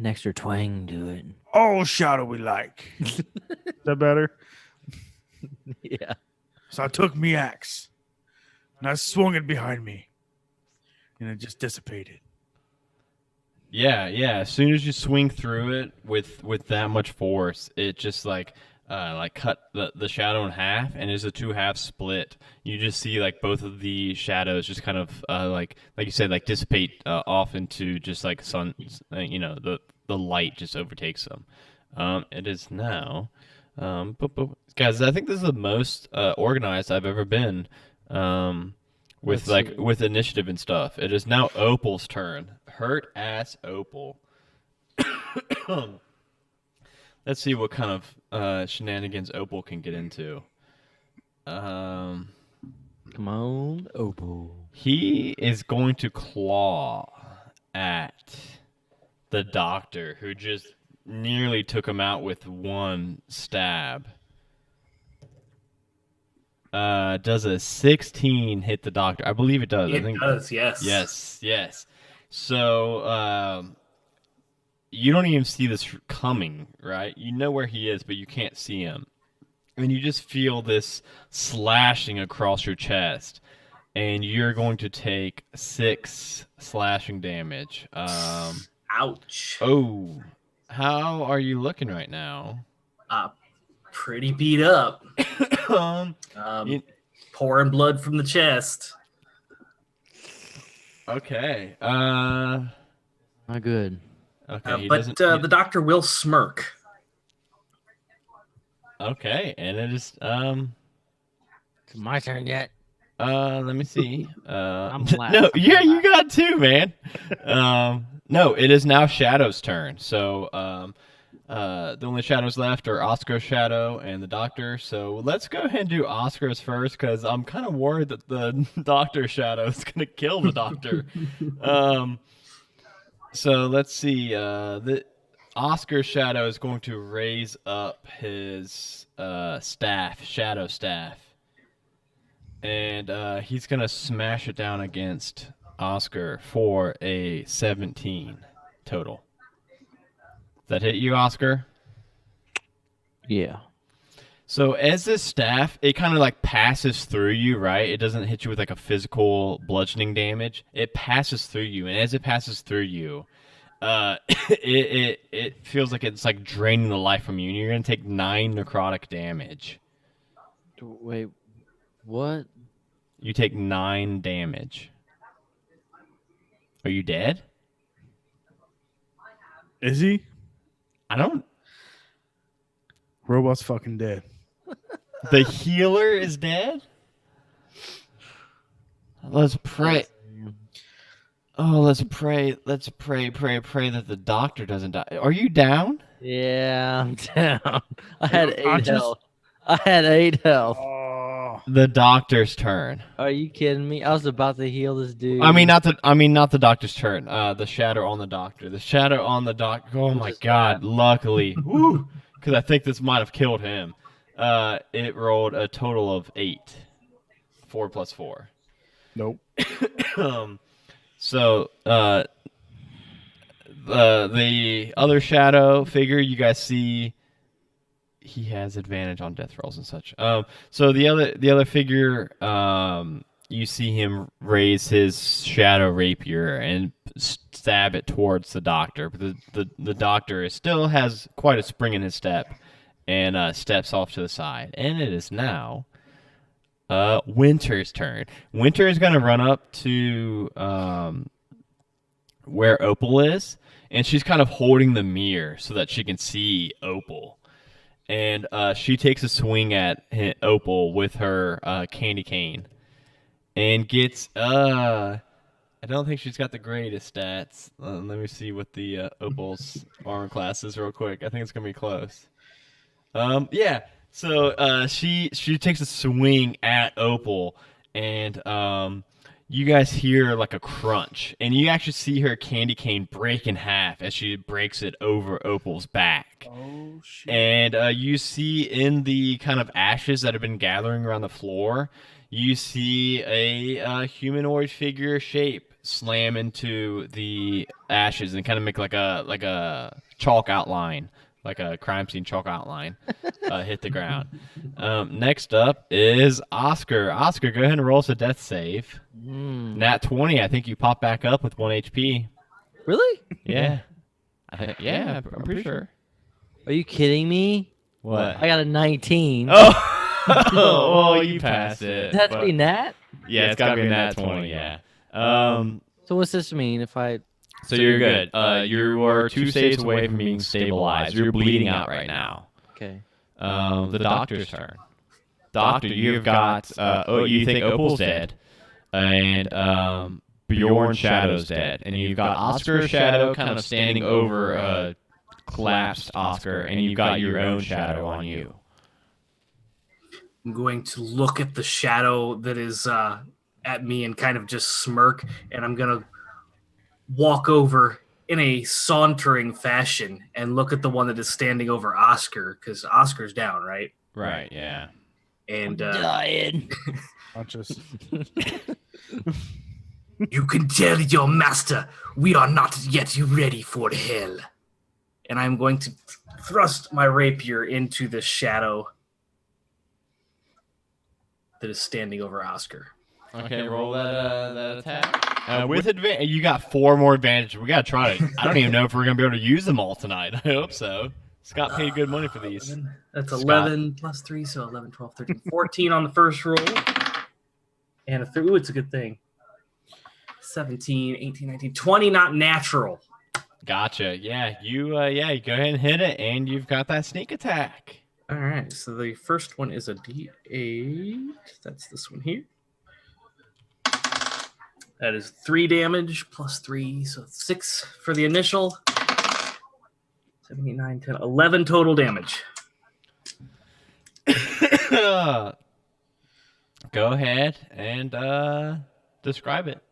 extra twang to it. All shadowy like. Is that better? Yeah. So I took me axe and I swung it behind me, and it just dissipated. Yeah. As soon as you swing through it with that much force, it just like cut the shadow in half, and as the two halves split, you just see like both of the shadows just kind of like you said, like dissipate off into just like sun. The light just overtakes them. It is now. Guys, I think this is the most organized I've ever been. With initiative and stuff. It is now Opal's turn. Hurt ass Opal. Let's see what kind of shenanigans Opal can get into. Come on, Opal. He is going to claw at the doctor, who just nearly took him out with one stab. Does a 16 hit the doctor? I believe it does. I It think does, yes. Yes. So you don't even see this coming, right? You know where he is, but you can't see him. And you just feel this slashing across your chest. And you're going to take 6 slashing damage. Ouch. Oh, how are you looking right now? Pretty beat up. You- Pouring blood from the chest. okay. Not good. Okay. He But doesn't. the doctor will smirk. Okay, and it is It's my turn yet. let me see. I'm no, last. yeah, you got 2, man. No, it is now Shadow's turn. So the only shadows left are Oscar's shadow and the doctor. So let's go ahead and do Oscar's first, because I'm kind of worried that the doctor's shadow is gonna kill the doctor. So let's see. The Oscar's shadow is going to raise up his staff, shadow staff, and he's gonna smash it down against Oscar for a 17 total. Does that hit you, Oscar? Yeah. So as this staff, it kind of like passes through you, right? It doesn't hit you with like a physical bludgeoning damage. It passes through you, and as it passes through you, it feels like it's like draining the life from you, and you're gonna take 9 necrotic damage. Wait, what? You take 9 damage. Are you dead? Is he? I don't. Robot's fucking dead. The healer is dead? Let's pray. Oh, let's pray. Let's pray that the doctor doesn't die. Are you down? Yeah, I'm down. I had 8 Unconscious? health. I had 8 health. Oh, The doctor's turn. Are you kidding me? I was about to heal this dude. I mean, not the doctor's turn. The shadow on the doctor. The shadow on the doctor. Oh my god! Luckily, because I think this might have killed him. It rolled a total of 8. 4 plus 4. nope. So the other shadow figure, you guys see, he has advantage on death rolls and such. So the other figure, you see him raise his shadow rapier and stab it towards the doctor. But the doctor still has quite a spring in his step and steps off to the side. And it is now Winter's turn. Winter is going to run up to where Opal is, and she's kind of holding the mirror so that she can see Opal. And she takes a swing at Opal with her candy cane and gets I don't think she's got the greatest stats. Let me see what the Opal's armor class is real quick. I think it's gonna be close. Yeah. So she takes a swing at Opal, and you guys hear like a crunch, and you actually see her candy cane break in half as she breaks it over Opal's back. Oh shit. And you see in the kind of ashes that have been gathering around the floor, you see a humanoid figure shape slam into the ashes and kind of make like a chalk outline, like a crime scene chalk outline, hit the ground. Next up is Oscar. Oscar, go ahead and roll us a death save. Nat 20. I think you pop back up with 1 HP. Really? Yeah. I'm pretty sure. Are you kidding me? What? I got a 19. Oh, well, you passed it. Does that have to but- be Nat? Yeah, it's got to be a nat 20, yeah. So what's this mean if I... So you're good. You are 2 saves away from being stabilized. You're bleeding out right now. Okay. The doctor's turn. Doctor, you've got... you think Opal's dead, and Bjorn Shadow's dead, and you've got Oscar's Shadow kind of standing over collapsed Oscar, and you've got your own shadow on you. I'm going to look at the shadow that is at me and kind of just smirk, and I'm gonna walk over in a sauntering fashion and look at the one that is standing over Oscar, because Oscar's down, right? Right. Yeah. And Dying. Conscious. you can tell your master we are not yet ready for hell. And I'm going to thrust my rapier into the shadow that is standing over Oscar. Okay, roll that attack. With advantage, you got 4 more advantages. We gotta try to. I don't even know if we're gonna be able to use them all tonight. I hope so. Scott paid good money for these. That's Scott. 11 plus 3, so 11, 12, 13, 14 on the first roll. And a 3. Ooh, it's a good thing. 17, 18, 19, 20, not natural. Gotcha. Yeah, you go ahead and hit it, and you've got that sneak attack. All right, so the first one is a D8. That's this one here. That is 3 damage plus 3, so 6 for the initial. 7, 8, 9, 10, 11 total damage. Go ahead and describe it.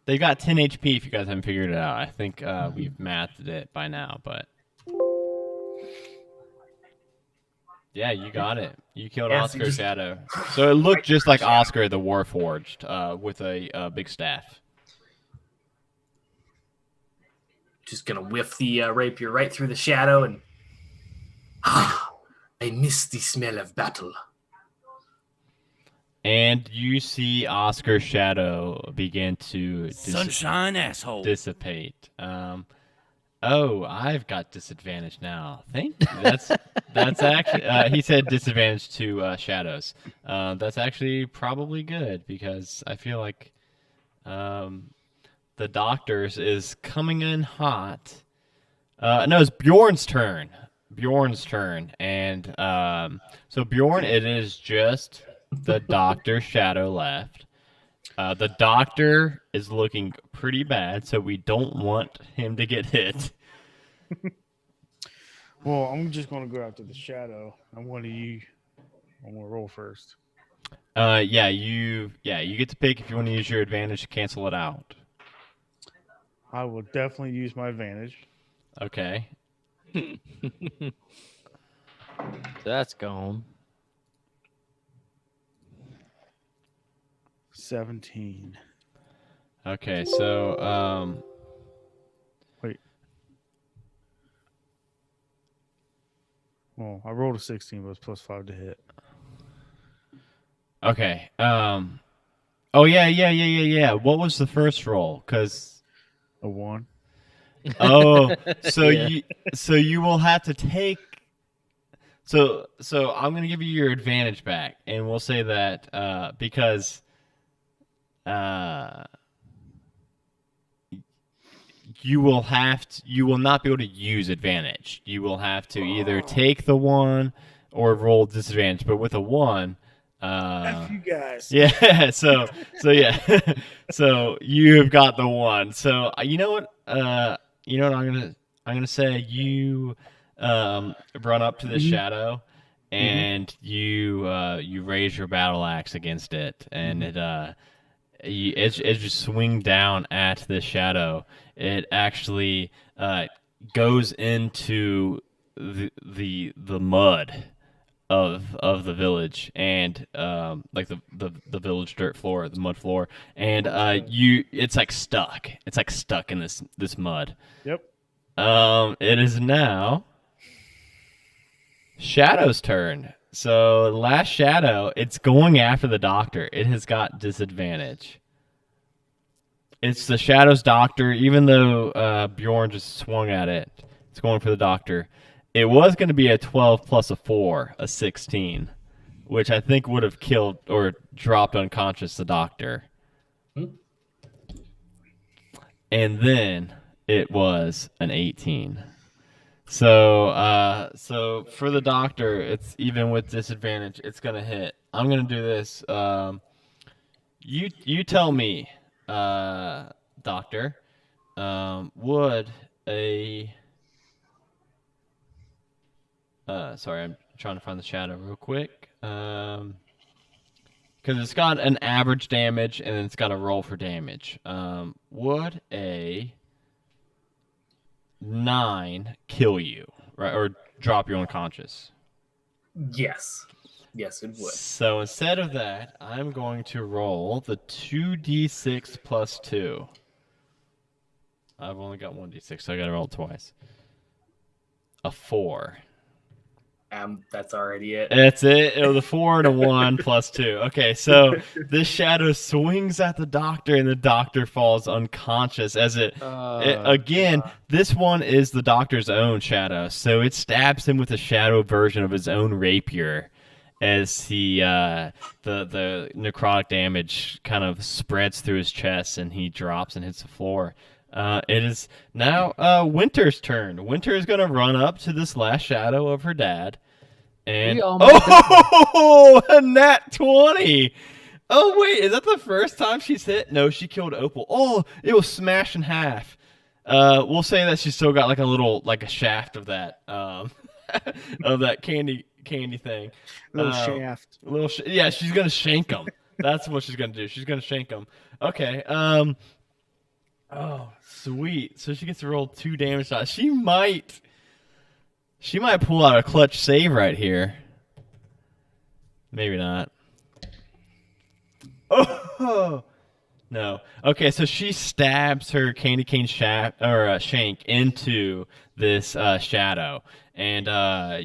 They've got 10 HP if you guys haven't figured it out. I think we've mathed it by now, but yeah, you got it. You killed Yes, Oscar you just- Shadow. So it looked just like Oscar the Warforged with a big staff. Just gonna whiff the rapier right through the shadow and I miss the smell of battle. And you see Oscar Shadow begin to Sunshine asshole. dissipate. Oh, I've got disadvantage now. That's actually he said disadvantage to shadows. That's actually probably good because I feel like the doctor's is coming in hot. No, it's Bjorn's turn. And so Bjorn, it is just the doctor Shadow left. The doctor is looking pretty bad, so we don't want him to get hit. Well, I'm just going to go after the shadow. I'm one of you. I'm going to roll first. Yeah, you get to pick if you want to use your advantage to cancel it out. I will definitely use my advantage. Okay. That's gone. 17. Okay, so Wait. Well, I rolled a 16, but it's plus 5 to hit. okay. Oh yeah. What was the first roll? Cuz A 1. oh, so Yeah. you will have to take so I'm going to give you your advantage back and we'll say that because you will not be able to use advantage. You will have to either take the 1 or roll disadvantage, but with a 1 F you guys. yeah, so yeah. So you've got the 1. So you know what I'm gonna say you run up to the shadow and you raise your battle axe against it and as you swing down at the shadow, it actually goes into the mud of the village and like the village dirt floor, the mud floor, and it's like stuck. It's like stuck in this mud. Yep. It is now Shadow's turn. So last Shadow, it's going after the doctor. It has got disadvantage. It's the Shadow's doctor, even though Bjorn just swung at it. It's going for the doctor. It was going to be a 12 plus a 4, a 16, which I think would have killed or dropped unconscious the doctor. And then it was an 18. So for the doctor, it's even with disadvantage, it's gonna hit. I'm gonna do this. You tell me, doctor. Would a sorry, I'm trying to find the shadow real quick. because it's got an average damage and it's got a roll for damage. Would a 9 kill you, right, or drop you unconscious? Yes. Yes, it would. So instead of that, I'm going to roll the 2d6 plus 2. I've only got 1d6, so I got to roll twice. A 4. That's already it. That's it. It was a 4 and a 1 plus 2. Okay, so this shadow swings at the doctor, and the doctor falls unconscious. Again, this one is the doctor's own shadow, so it stabs him with a shadow version of his own rapier, as the necrotic damage kind of spreads through his chest, and he drops and hits the floor. It is now Winter's turn. Winter is going to run up to this last shadow of her dad. And We almost a nat 20. Oh, wait, is that the first time she's hit? No, she killed Opal. Oh, it was smashed in half. We'll say that she's still got like a shaft of that of that candy thing. Little shaft. Yeah, she's gonna shank him. That's what she's gonna do. She's gonna shank him. Okay. Oh, sweet. So she gets to roll 2 damage shots. She might pull out a clutch save right here. Maybe not. Oh no. Okay, so she stabs her candy cane shank into this shadow, and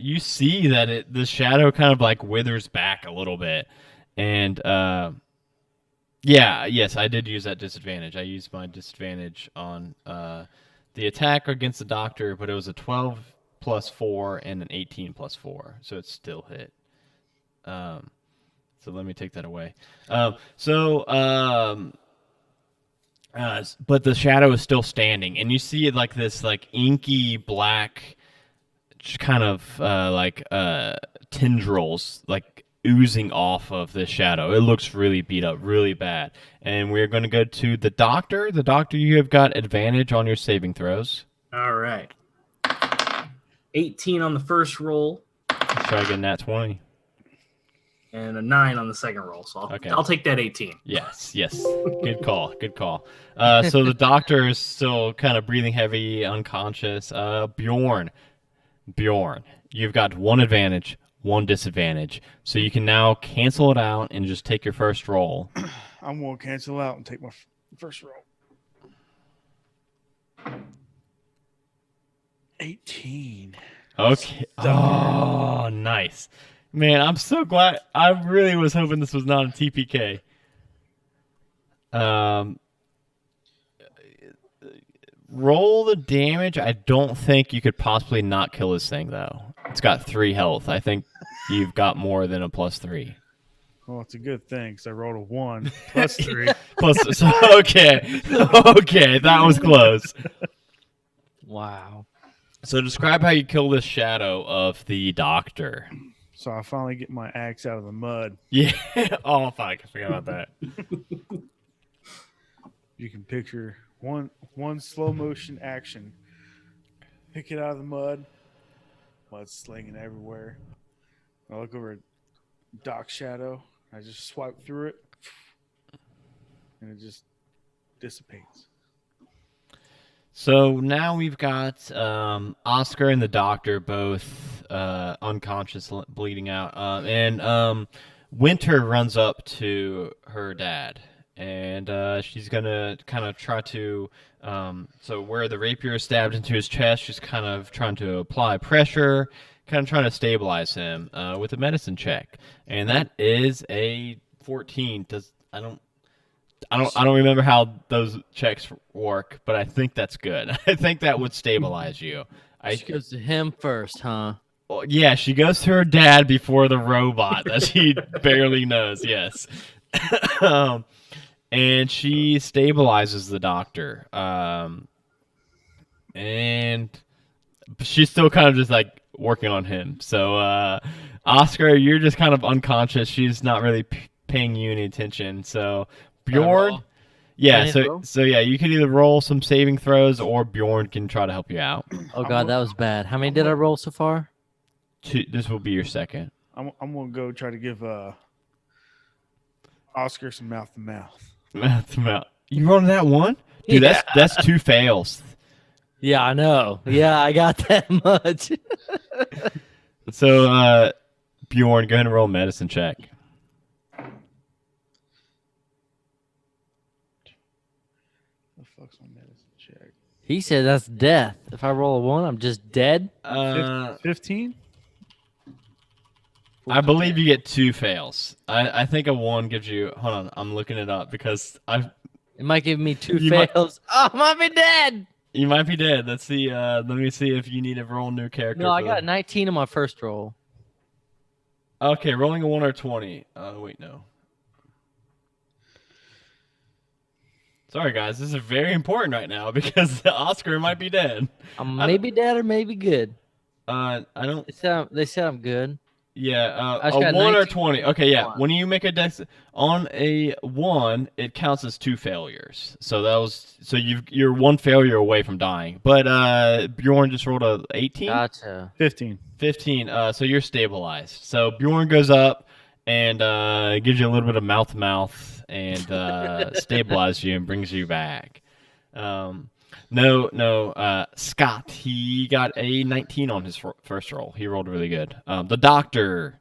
you see that the shadow kind of like withers back a little bit, and yes, I did use that disadvantage. I used my disadvantage on the attack against the doctor, but it was a 12 plus 4 and an 18 plus 4, so it's still hit. So let me take that away. But the shadow is still standing, and you see it like this, like inky black, kind of tendrils, like oozing off of this shadow. It looks really beat up, really bad. And we're going to go to the doctor. The doctor, you have got advantage on your saving throws. All right. 18 on the first roll. Try again, nat 20. And a 9 on the second roll. So I'll take that 18. Yes. Good call. So the doctor is still kind of breathing heavy, unconscious. Bjorn, you've got 1 advantage, 1 disadvantage. So you can now cancel it out and just take your first roll. I'm going to cancel out and take my first roll. 18. Okay. Oh, nice. Man, I'm so glad. I really was hoping this was not a TPK. Roll the damage. I don't think you could possibly not kill this thing, though. It's got 3 health. I think you've got more than a +3. Well, it's a good thing because I rolled a 1 plus 3. Okay, that was close. Wow. So describe how you kill this shadow of the doctor. So I finally get my axe out of the mud. Yeah. Oh, fuck. I forgot about that. You can picture one slow motion action. Pick it out of the mud. Mud slinging everywhere. I look over at Doc's shadow. I just swipe through it. And it just dissipates. So now we've got Oscar and the doctor both unconscious, bleeding out. And Winter runs up to her dad. And she's going to kind of try to... so where the rapier is stabbed into his chest, she's kind of trying to apply pressure, kind of trying to stabilize him with a medicine check. And that is a 14. I don't remember how those checks work, but I think that's good. I think that would stabilize you. She goes to him first, huh? Well, yeah, she goes to her dad before the robot that she barely knows. Yes, and she stabilizes the doctor. And she's still kind of just like working on him. So, Oscar, you're just kind of unconscious. She's not really paying you any attention. So. Bjorn, yeah. So yeah, you can either roll some saving throws, or Bjorn can try to help you out. Oh god, that was bad. How many did I roll so far? 2. This will be your second. I'm gonna go try to give Oscar some mouth to mouth. You rolling that one? Dude, that's 2 fails. Yeah, I know. Yeah, I got that much. So, Bjorn, go ahead and roll a medicine check. The fuck's my medicine check? He said that's death. If I roll a 1, I'm just dead. 15? I believe you get 2 fails. I think a 1 gives you. Hold on, I'm looking it up because It might give me 2 You might- fails. Oh, I might be dead. you might be dead. Let's see. Let me see if you need to roll a new character. No, I for got the- 19 on my first roll. Okay, rolling a 1 or 20. Wait, no. Sorry, guys. This is very important right now because Oscar might be dead. I'm maybe dead or maybe good. I don't. They said I'm good. Yeah, I just a got 1 or 19 20. Okay, yeah. on. When you make a dex on a 1, it counts as 2 failures. So you're 1 failure away from dying. But Bjorn just rolled a 18, Gotcha. 15. 15. So you're stabilized. So Bjorn goes up and gives you a little bit of mouth to mouth and stabilizes you and brings you back. No, Scott, he got a 19 on his first roll. He rolled really good. The doctor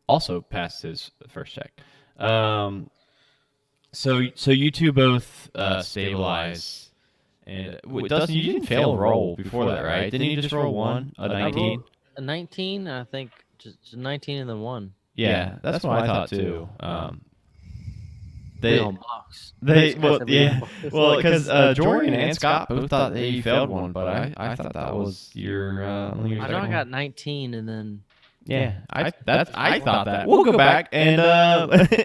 also passed his first check. So you two both stabilize. And Dustin, you didn't fail a roll before that, right? Didn't you just roll 1, a 19? A 19, I think. Just 19 and then 1. Yeah, that's what I thought too. They on box. Because Jordan and Scott both thought they failed one, but I thought that was your. I know I got 19 and then. Yeah, I thought that. We'll go back and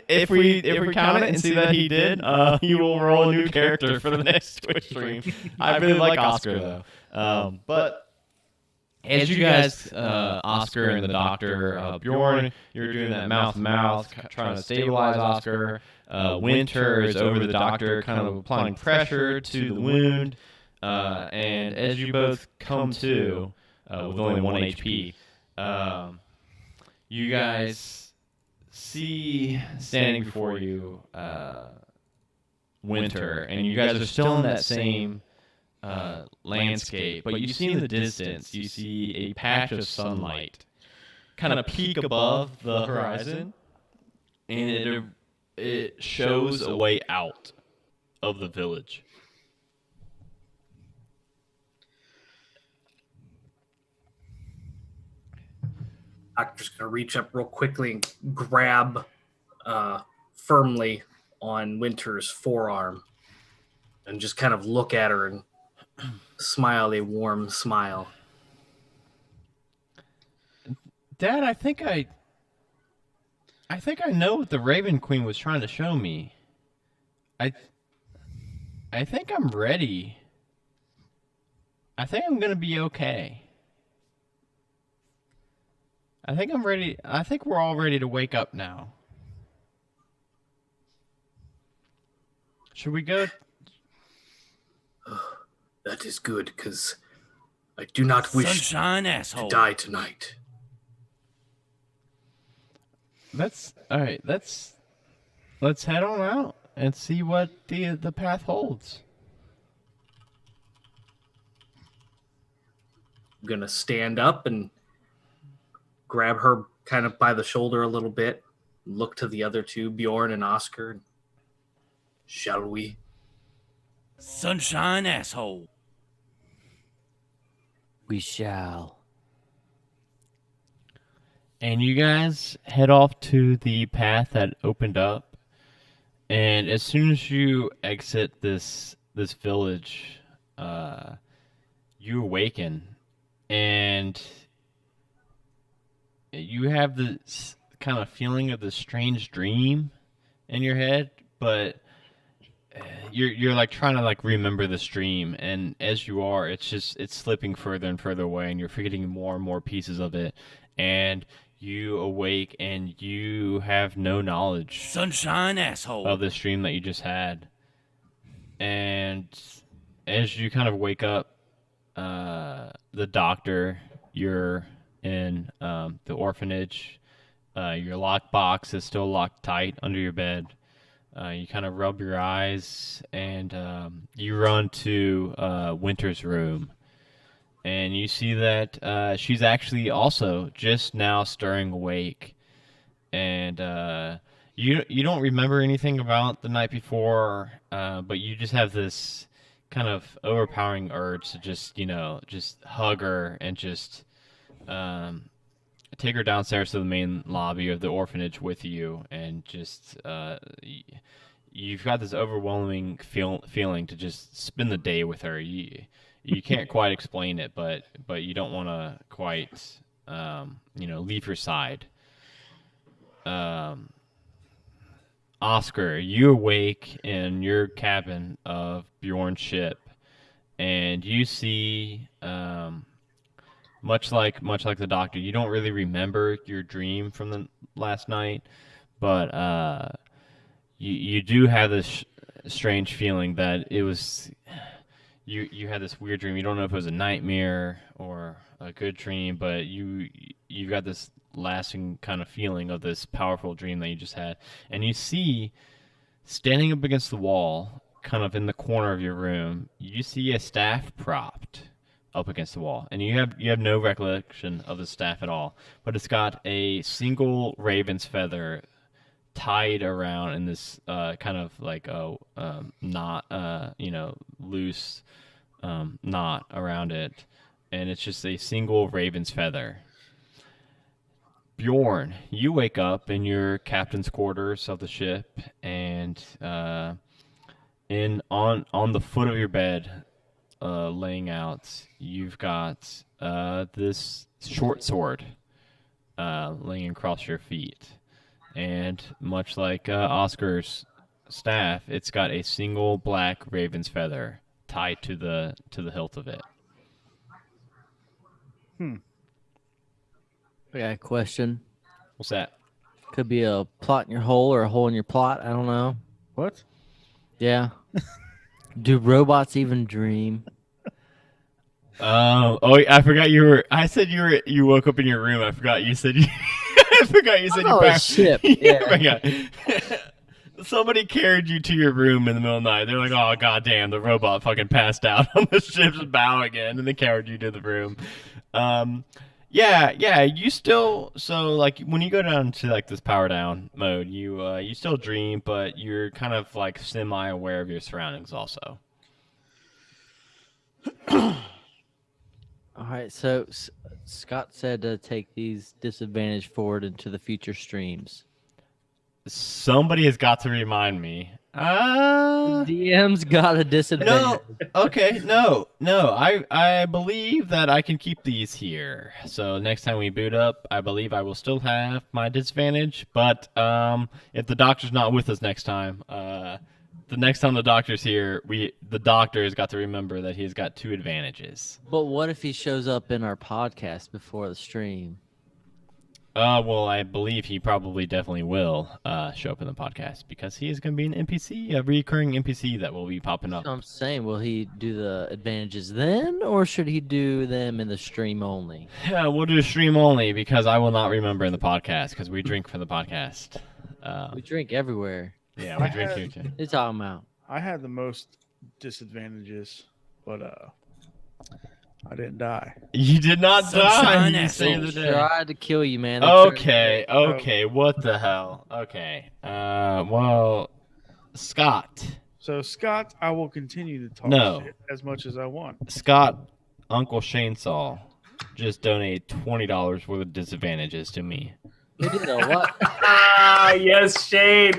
if we count it and see that he did, you will roll a new character for the next Twitch stream. I really like Oscar though. But as you guys, Oscar and the doctor, Bjorn, you're doing that mouth to mouth, trying to stabilize Oscar. Winter is over the doctor, kind of applying pressure to the wound. And as you both come to, with only 1 HP, you guys see standing before you Winter, and you guys are still in that same landscape, but you see in the distance, you see a patch of sunlight kind of peek above the horizon, and it shows a way out of the village. Doctor's gonna reach up real quickly and grab firmly on Winter's forearm and just kind of look at her and smile a warm smile. Dad, I think I know what the Raven Queen was trying to show me. I think I'm ready. I think I'm gonna be okay. I think I'm ready. I think we're all ready to wake up now. Should we go? That is good, because I do not wish Sunshine to asshole. die tonight. Let's head on out and see what the path holds. I'm gonna stand up and grab her kind of by the shoulder a little bit, look to the other two, Bjorn and Oscar. Shall we? Sunshine asshole. We shall. And you guys head off to the path that opened up. And as soon as you exit this village, you awaken, and you have this kind of feeling of this strange dream in your head, but you're like trying to like remember this dream, and as you are, it's slipping further and further away, and you're forgetting more and more pieces of it, and you awake and you have no knowledge Sunshine asshole. of this dream that you just had. And as you kind of wake up, the doctor, you're in the orphanage, Your lockbox is still locked tight under your bed. You kind of rub your eyes and you run to Winter's room. And you see that she's actually also just now stirring awake. And you don't remember anything about the night before, but you just have this kind of overpowering urge to just hug her and just um, take her downstairs to the main lobby of the orphanage with you, and just you've got this overwhelming feeling to just spend the day with her. You can't quite explain it, but you don't want to quite leave her side. Oscar, you awake in your cabin of Bjorn's ship, and you see, much like the doctor, you don't really remember your dream from the last night, but you do have this strange feeling that it was you had this weird dream. You don't know if it was a nightmare or a good dream, but you've got this lasting kind of feeling of this powerful dream that you just had. And you see, standing up against the wall, kind of in the corner of your room, you see a staff propped up against the wall, and you have no recollection of the staff at all, but it's got a single raven's feather tied around in this kind of like a knot, loose knot around it, and it's just a single raven's feather. Bjorn, you wake up in your captain's quarters of the ship, and on the foot of your bed, laying out, you've got this short sword laying across your feet, and much like Oscar's staff, it's got a single black raven's feather tied to the hilt of it. I got a question. What's that? Could be a plot in your hole or a hole in your plot. I don't know. What? Yeah. Do robots even dream? I forgot you were. I said you woke up in your room. I forgot you said you. I forgot you said you Oh, a passed. ship. Yeah, I Yeah. forgot. Somebody carried you to your room in the middle of the night. They're like, "Oh goddamn, the robot fucking passed out on the ship's bow again," and they carried you to the room. Yeah. You still like when you go down to like this power down mode, you still dream, but you're kind of like semi aware of your surroundings also. All right. So Scott said to take these disadvantage forward into the future streams. Somebody has got to remind me. DM's got a disadvantage. No. Okay. No. I believe that I can keep these here. So next time we boot up, I believe I will still have my disadvantage. But if the doctor's not with us next time, the next time the doctor's here, the doctor has got to remember that he's got 2 advantages. But what if he shows up in our podcast before the stream? Well, I believe he probably definitely will show up in the podcast because he is going to be an NPC, a recurring NPC that will be popping up. I'm saying, will he do the advantages then, or should he do them in the stream only? Yeah, we'll do stream only because I will not remember in the podcast because we drink for the podcast. We drink everywhere. Yeah, we drink here too. What are you talking about? I had the most disadvantages, but I didn't die. You did not Sunshine die. You asshole. saved the day. Tried to kill you, man. They tried to- Okay. What the hell? Okay. Well, Scott, So Scott, I will continue to talk No. shit as much as I want. Uncle Shanesaw just donated $20 worth of disadvantages to me. He did a what? Yes, Shane.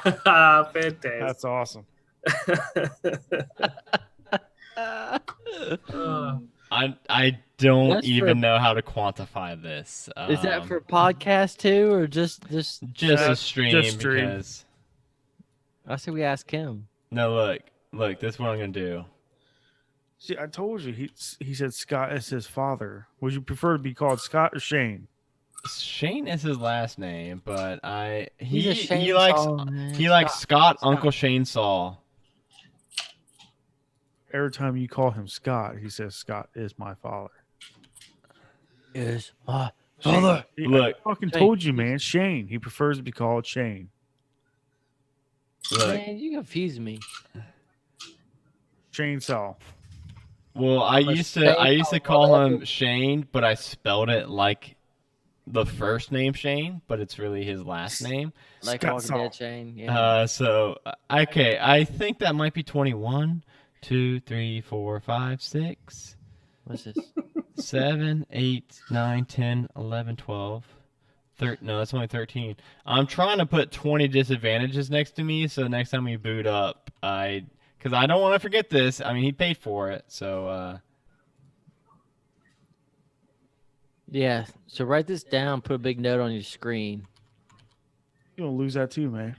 Fantastic. That's awesome. I don't That's even for- know how to quantify this. Is that for podcast too, or just? just a Just stream? stream. Because I said we ask him. no, look, this is what I'm gonna do. See, I told you he said Scott is his father. Would you prefer to be called Scott or Shane? Shane is his last name, but He's a he likes Shanesaw, man. he likes Scott Scott. Uncle Shanesaw. Every time you call him Scott, he says Scott is my father. Is my Shane. Look. I fucking Shane. told you, man. Shane. He prefers to be called Shane. Look. Man, you confuse me. Chainsaw. Well, I I'm a used to Shane call him whatever. Shane, but I spelled it like the first name Shane, but it's really his last name. Like Scott Walking Saw. Dead Shane. Yeah. Okay, I think that might be 21, 2, 3, 4, 5, 6, What's this? 7, 8, 9, 10, 11, 12. No, that's only 13. I'm trying to put 20 disadvantages next to me, so next time we boot up, because I don't want to forget this. I mean, he paid for it, so Yeah. So write this down. Put a big note on your screen. You're gonna lose that too, man.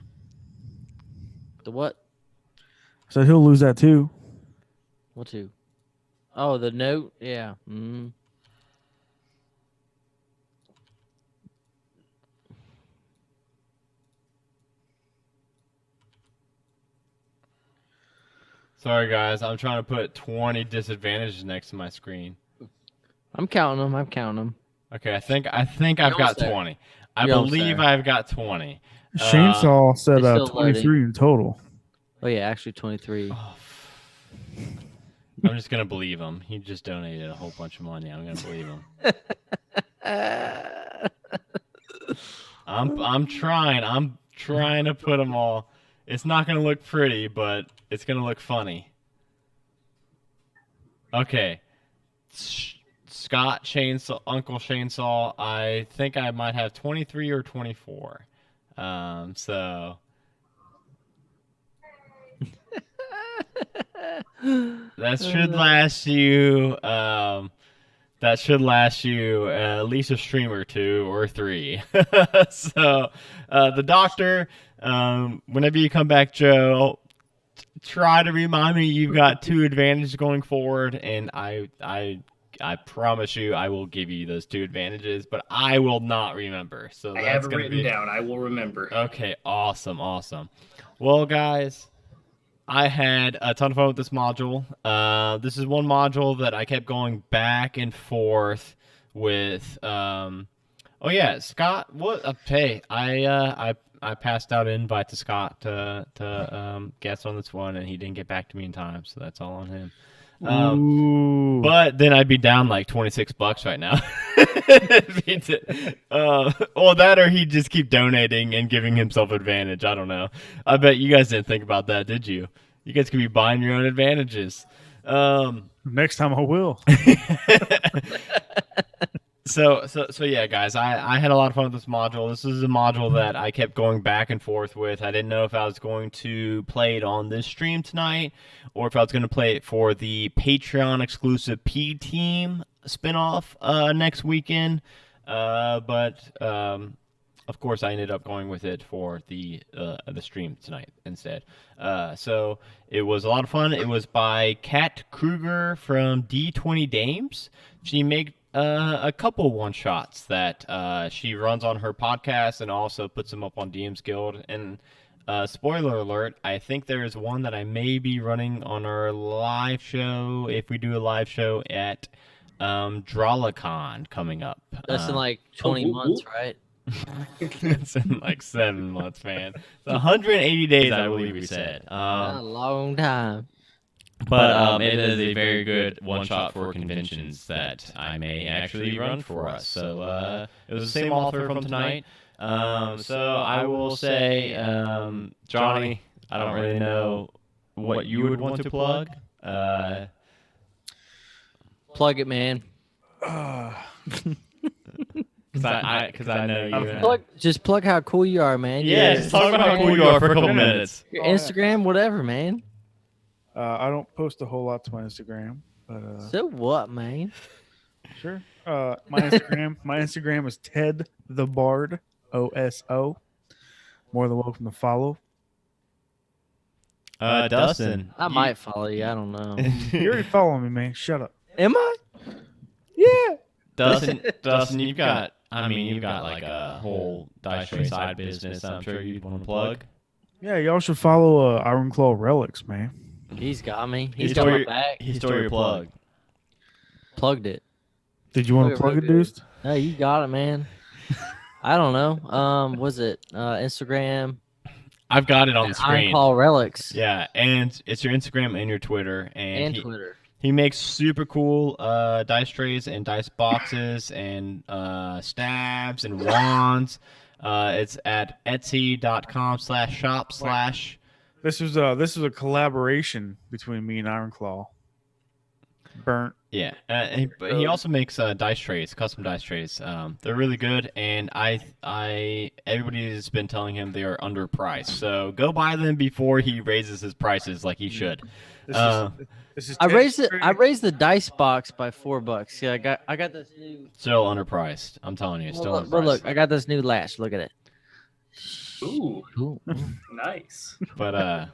The what? So he'll lose that too. What to? Oh, the note. Yeah. Mm. sorry guys, I'm trying to put 20 disadvantages next to my screen. I'm counting them. I'm counting them. Okay, I think I've got almost there. 20. I You're almost believe there. I've got 20. Chainsaw said it's still 23 in total. Oh yeah, actually 23. Oh, I'm just gonna believe him. He just donated a whole bunch of money. I'm gonna believe him. I'm trying. I'm trying to put them all. It's not gonna look pretty, but it's gonna look funny. Okay, Scott Chainsaw, Uncle Chainsaw. I think I might have 23 or 24. So that should last you. That should last you at least a stream or 2 or 3. So, the doctor, whenever you come back, Joe, try to remind me you've got 2 advantages going forward, and I promise you I will give you those 2 advantages, but I will not remember. So I that's have it gonna written be down. I will remember. okay. Awesome. Well, guys, I had a ton of fun with this module. This is one module that I kept going back and forth with. Oh yeah, Scott. What? Hey, I passed out an invite to Scott to guest on this one, and he didn't get back to me in time, so that's all on him. Ooh. But then I'd be down like $26 right now. Or that, or he'd just keep donating and giving himself advantage. I don't know. I bet you guys didn't think about that, did you? You guys could be buying your own advantages. Next time I will. So yeah, guys, I had a lot of fun with this module. This is a module that I kept going back and forth with. I didn't know if I was going to play it on this stream tonight or if I was going to play it for the Patreon exclusive P-Team spinoff next weekend. But of course, I ended up going with it for the stream tonight instead. So it was a lot of fun. It was by Kat Kruger from D20 Dames. She made a couple one-shots that she runs on her podcast and also puts them up on DM's Guild. And spoiler alert, I think there is one that I may be running on our live show if we do a live show at Drawlicon coming up. That's in like 20 months, right? It's in like 7 months, man. It's 180 days, I believe we said. A long time. But it is a very good one-shot for conventions that I may actually run for us. So it was the same author from tonight. So I will say, Johnny, I don't really know what you would want to plug. Plug it, man. Because I know you. Just plug how cool you are, man. Yeah, just talk about how cool you are for a couple minutes. Your Instagram, whatever, man. I don't post a whole lot to my Instagram, but So what, man? sure. My Instagram is Ted the Bard OSO. More than welcome to follow. Dustin. I might follow you. I don't know. You already follow me, man. Shut up. Am I? Yeah. Dustin, you've got like a whole Dice Tray side business I'm sure you'd want to plug. Yeah, y'all should follow Iron Claw Relics, man. He's got me. He's got my back. Historia plug. Plugged it. Did you want to Okay, plug it, okay. Deuce? No, you got it, man. I don't know. Was it Instagram? I've got it on the Iron screen. Claw Relics. Yeah, and it's your Instagram and your Twitter, And Twitter. he makes super cool dice trays and dice boxes and stabs and wands. It's at etsy.com/shop/ This was a collaboration between me and Ironclaw. Burnt. Yeah, but he also makes dice trays, custom dice trays. They're really good, and everybody's been telling him they are underpriced. So go buy them before he raises his prices like he should. This is I raised it. Ted's I raised the dice box by $4. Yeah, I got this new. Still underpriced. I'm telling you, still underpriced. But look, I got this new latch. Look at it. Ooh, Ooh. nice. But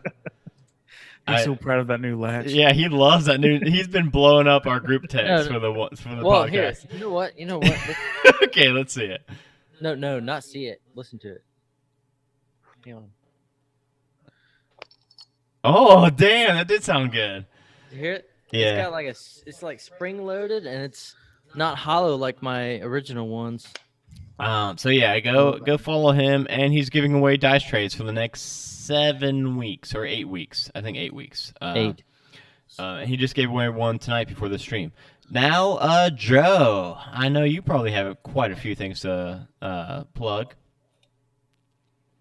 He's so proud of that new latch. yeah, he loves that new. He's been blowing up our group text No, for the Well, here. podcast. You know what? You know what? Okay, let's see it. No, not see it. Listen to it. Hang on. Oh, damn, that did sound good. You hear it? Yeah. It's got like it's like spring loaded and it's not hollow like my original ones. So yeah, go follow him, and he's giving away dice trays for the next 7 weeks or 8 weeks. I think 8 weeks. 8. He just gave away one tonight before the stream. Now, Joe, I know you probably have quite a few things to plug.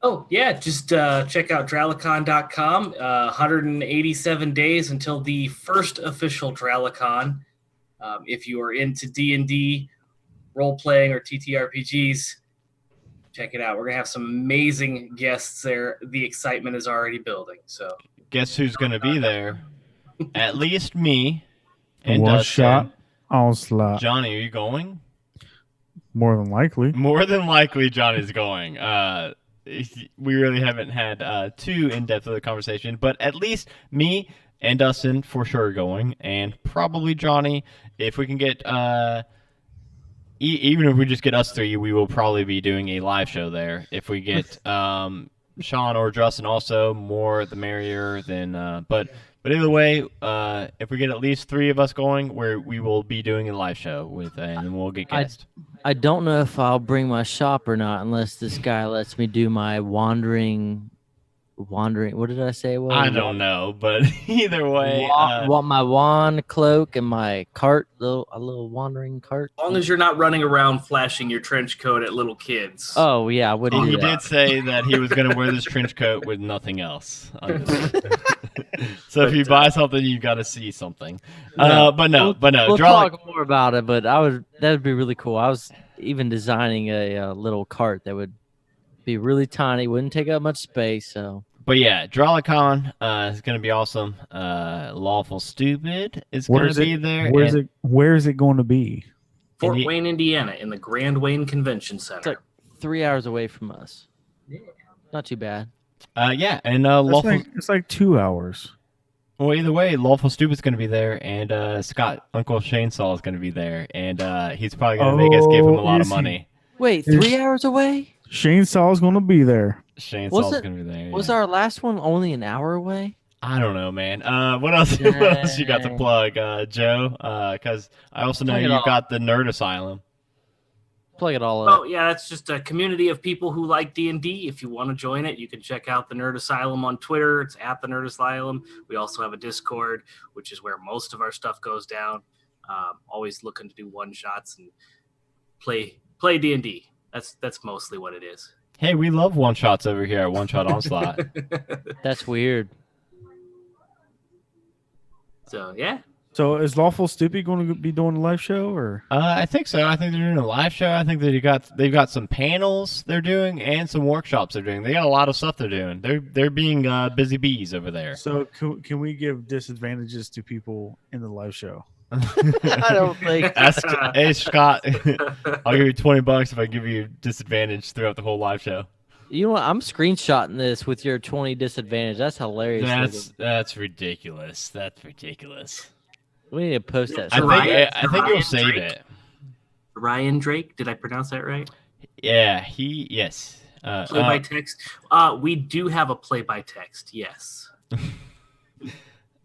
Oh, yeah, just check out Dralicon.com. 187 days until the first official Dralicon. If you are into D&D, role-playing, or TTRPGs, check it out. We're going to have some amazing guests there. The excitement is already building. So, Guess who's going to be there? At least me. And One Dustin. shot on slot. Johnny, are you going? More than likely. More than likely, Johnny's going. We really haven't had too in-depth of the conversation, but at least me and Dustin for sure are going, and probably Johnny. If we can get, even if we just get us three, we will probably be doing a live show there. If we get Sean or Justin, also more the merrier. Then, but either way, if we get at least 3 of us going, we will be doing a live show with, and we'll get guests. I don't know if I'll bring my shop or not unless this guy lets me do my wandering. What did I say? It was? I don't know, but either way, Want my wand, cloak, and my cart, a little wandering cart. as long as you're not running around flashing your trench coat at little kids. Oh yeah, I wouldn't he do that. did say that he was going to wear this trench coat with nothing else. So if you buy something, you got to see something. No. But no. We'll Draw talk more about it, but that would be really cool. I was even designing a little cart that would be really tiny, wouldn't take up much space. So. But yeah, Drawlicon is going to be awesome. Lawful Stupid is going to be there. Where is it going to be? Fort Wayne, Indiana, in the Grand Wayne Convention Center. It's like 3 hours away from us. Yeah. Not too bad. Yeah, and Lawful. It's like 2 hours. Well, either way, Lawful Stupid's going to be there, and Scott Uncle Chainsaw is going to be there, and he's probably going to make us give him a lot of is he? money. Wait, 3 hours away? Shane Saw's going to be there. Chainsaw's going to be there. Was yeah. our last one only an hour away? I don't know, man. What else? What else you got to Dang. plug, Joe? Because I also know Plug it you all. got the Nerd Asylum. Plug it all up. Oh yeah, that's just a community of people who like D&D. If you want to join it, you can check out the Nerd Asylum on Twitter. It's at the Nerd Asylum. We also have a Discord, which is where most of our stuff goes down. Always looking to do one shots and play D&D. That's mostly what it is. Hey, we love one shots over here at One Shot Onslaught. That's weird. So yeah. So is Lawful Stupid going to be doing a live show or? I think so. I think they're doing a live show. I think that they've got some panels they're doing and some workshops they're doing. They got a lot of stuff they're doing. They're being busy bees over there. So can we give disadvantages to people in the live show? I don't think. Hey Scott, I'll give you $20 if I give you disadvantage throughout the whole live show. You know what? I'm screenshotting this with your 20 disadvantage. That's hilarious. That's ridiculous. That's ridiculous. We need to post that. I Ryan- think you'll Ryan save Drake. it. Ryan Drake, did I pronounce that right? Yeah, yes. Play by text. We do have a play by text. Yes.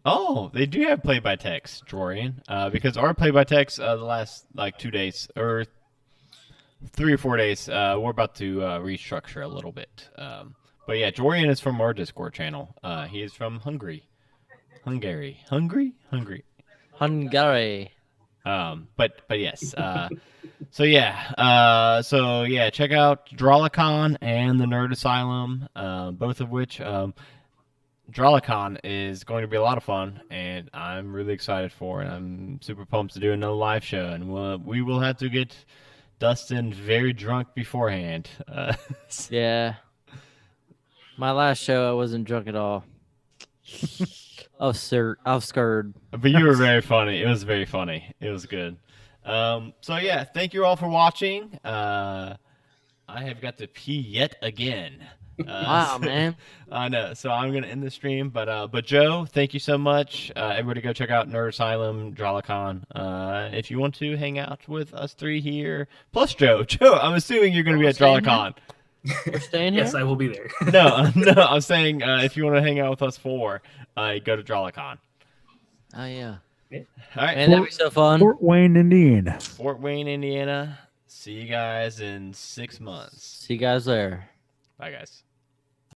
Oh, they do have play by text, Jorian. Because our play by text, the last like 2 days or 3 or 4 days, we're about to restructure a little bit. But yeah, Jorian is from our Discord channel. He is from Hungary. Hungary. But yes. So yeah, check out Drawlicon and the Nerd Asylum, both of which Drawlicon is going to be a lot of fun, and I'm really excited for it. I'm super pumped to do another live show, and we will have to get Dustin very drunk beforehand. Yeah. My last show, I wasn't drunk at all. I was scared. But you were very funny. It was very funny. It was good. So yeah, thank you all for watching. I have got to pee yet again. Wow, man. I know. So I'm gonna end the stream, but Joe, thank you so much. Everybody, go check out Nerd Asylum, Drawlicon. If you want to hang out with us three here, plus Joe, I'm assuming you're gonna be at staying here? Drawlicon. We're staying here? Yes, I will be there. No, I'm saying if you want to hang out with us four, go to Drawlicon. Oh, yeah. All right, Man, that'd be so fun. Fort Wayne, Indiana. Fort Wayne, Indiana. See you guys in 6 months. See you guys there. Bye, guys.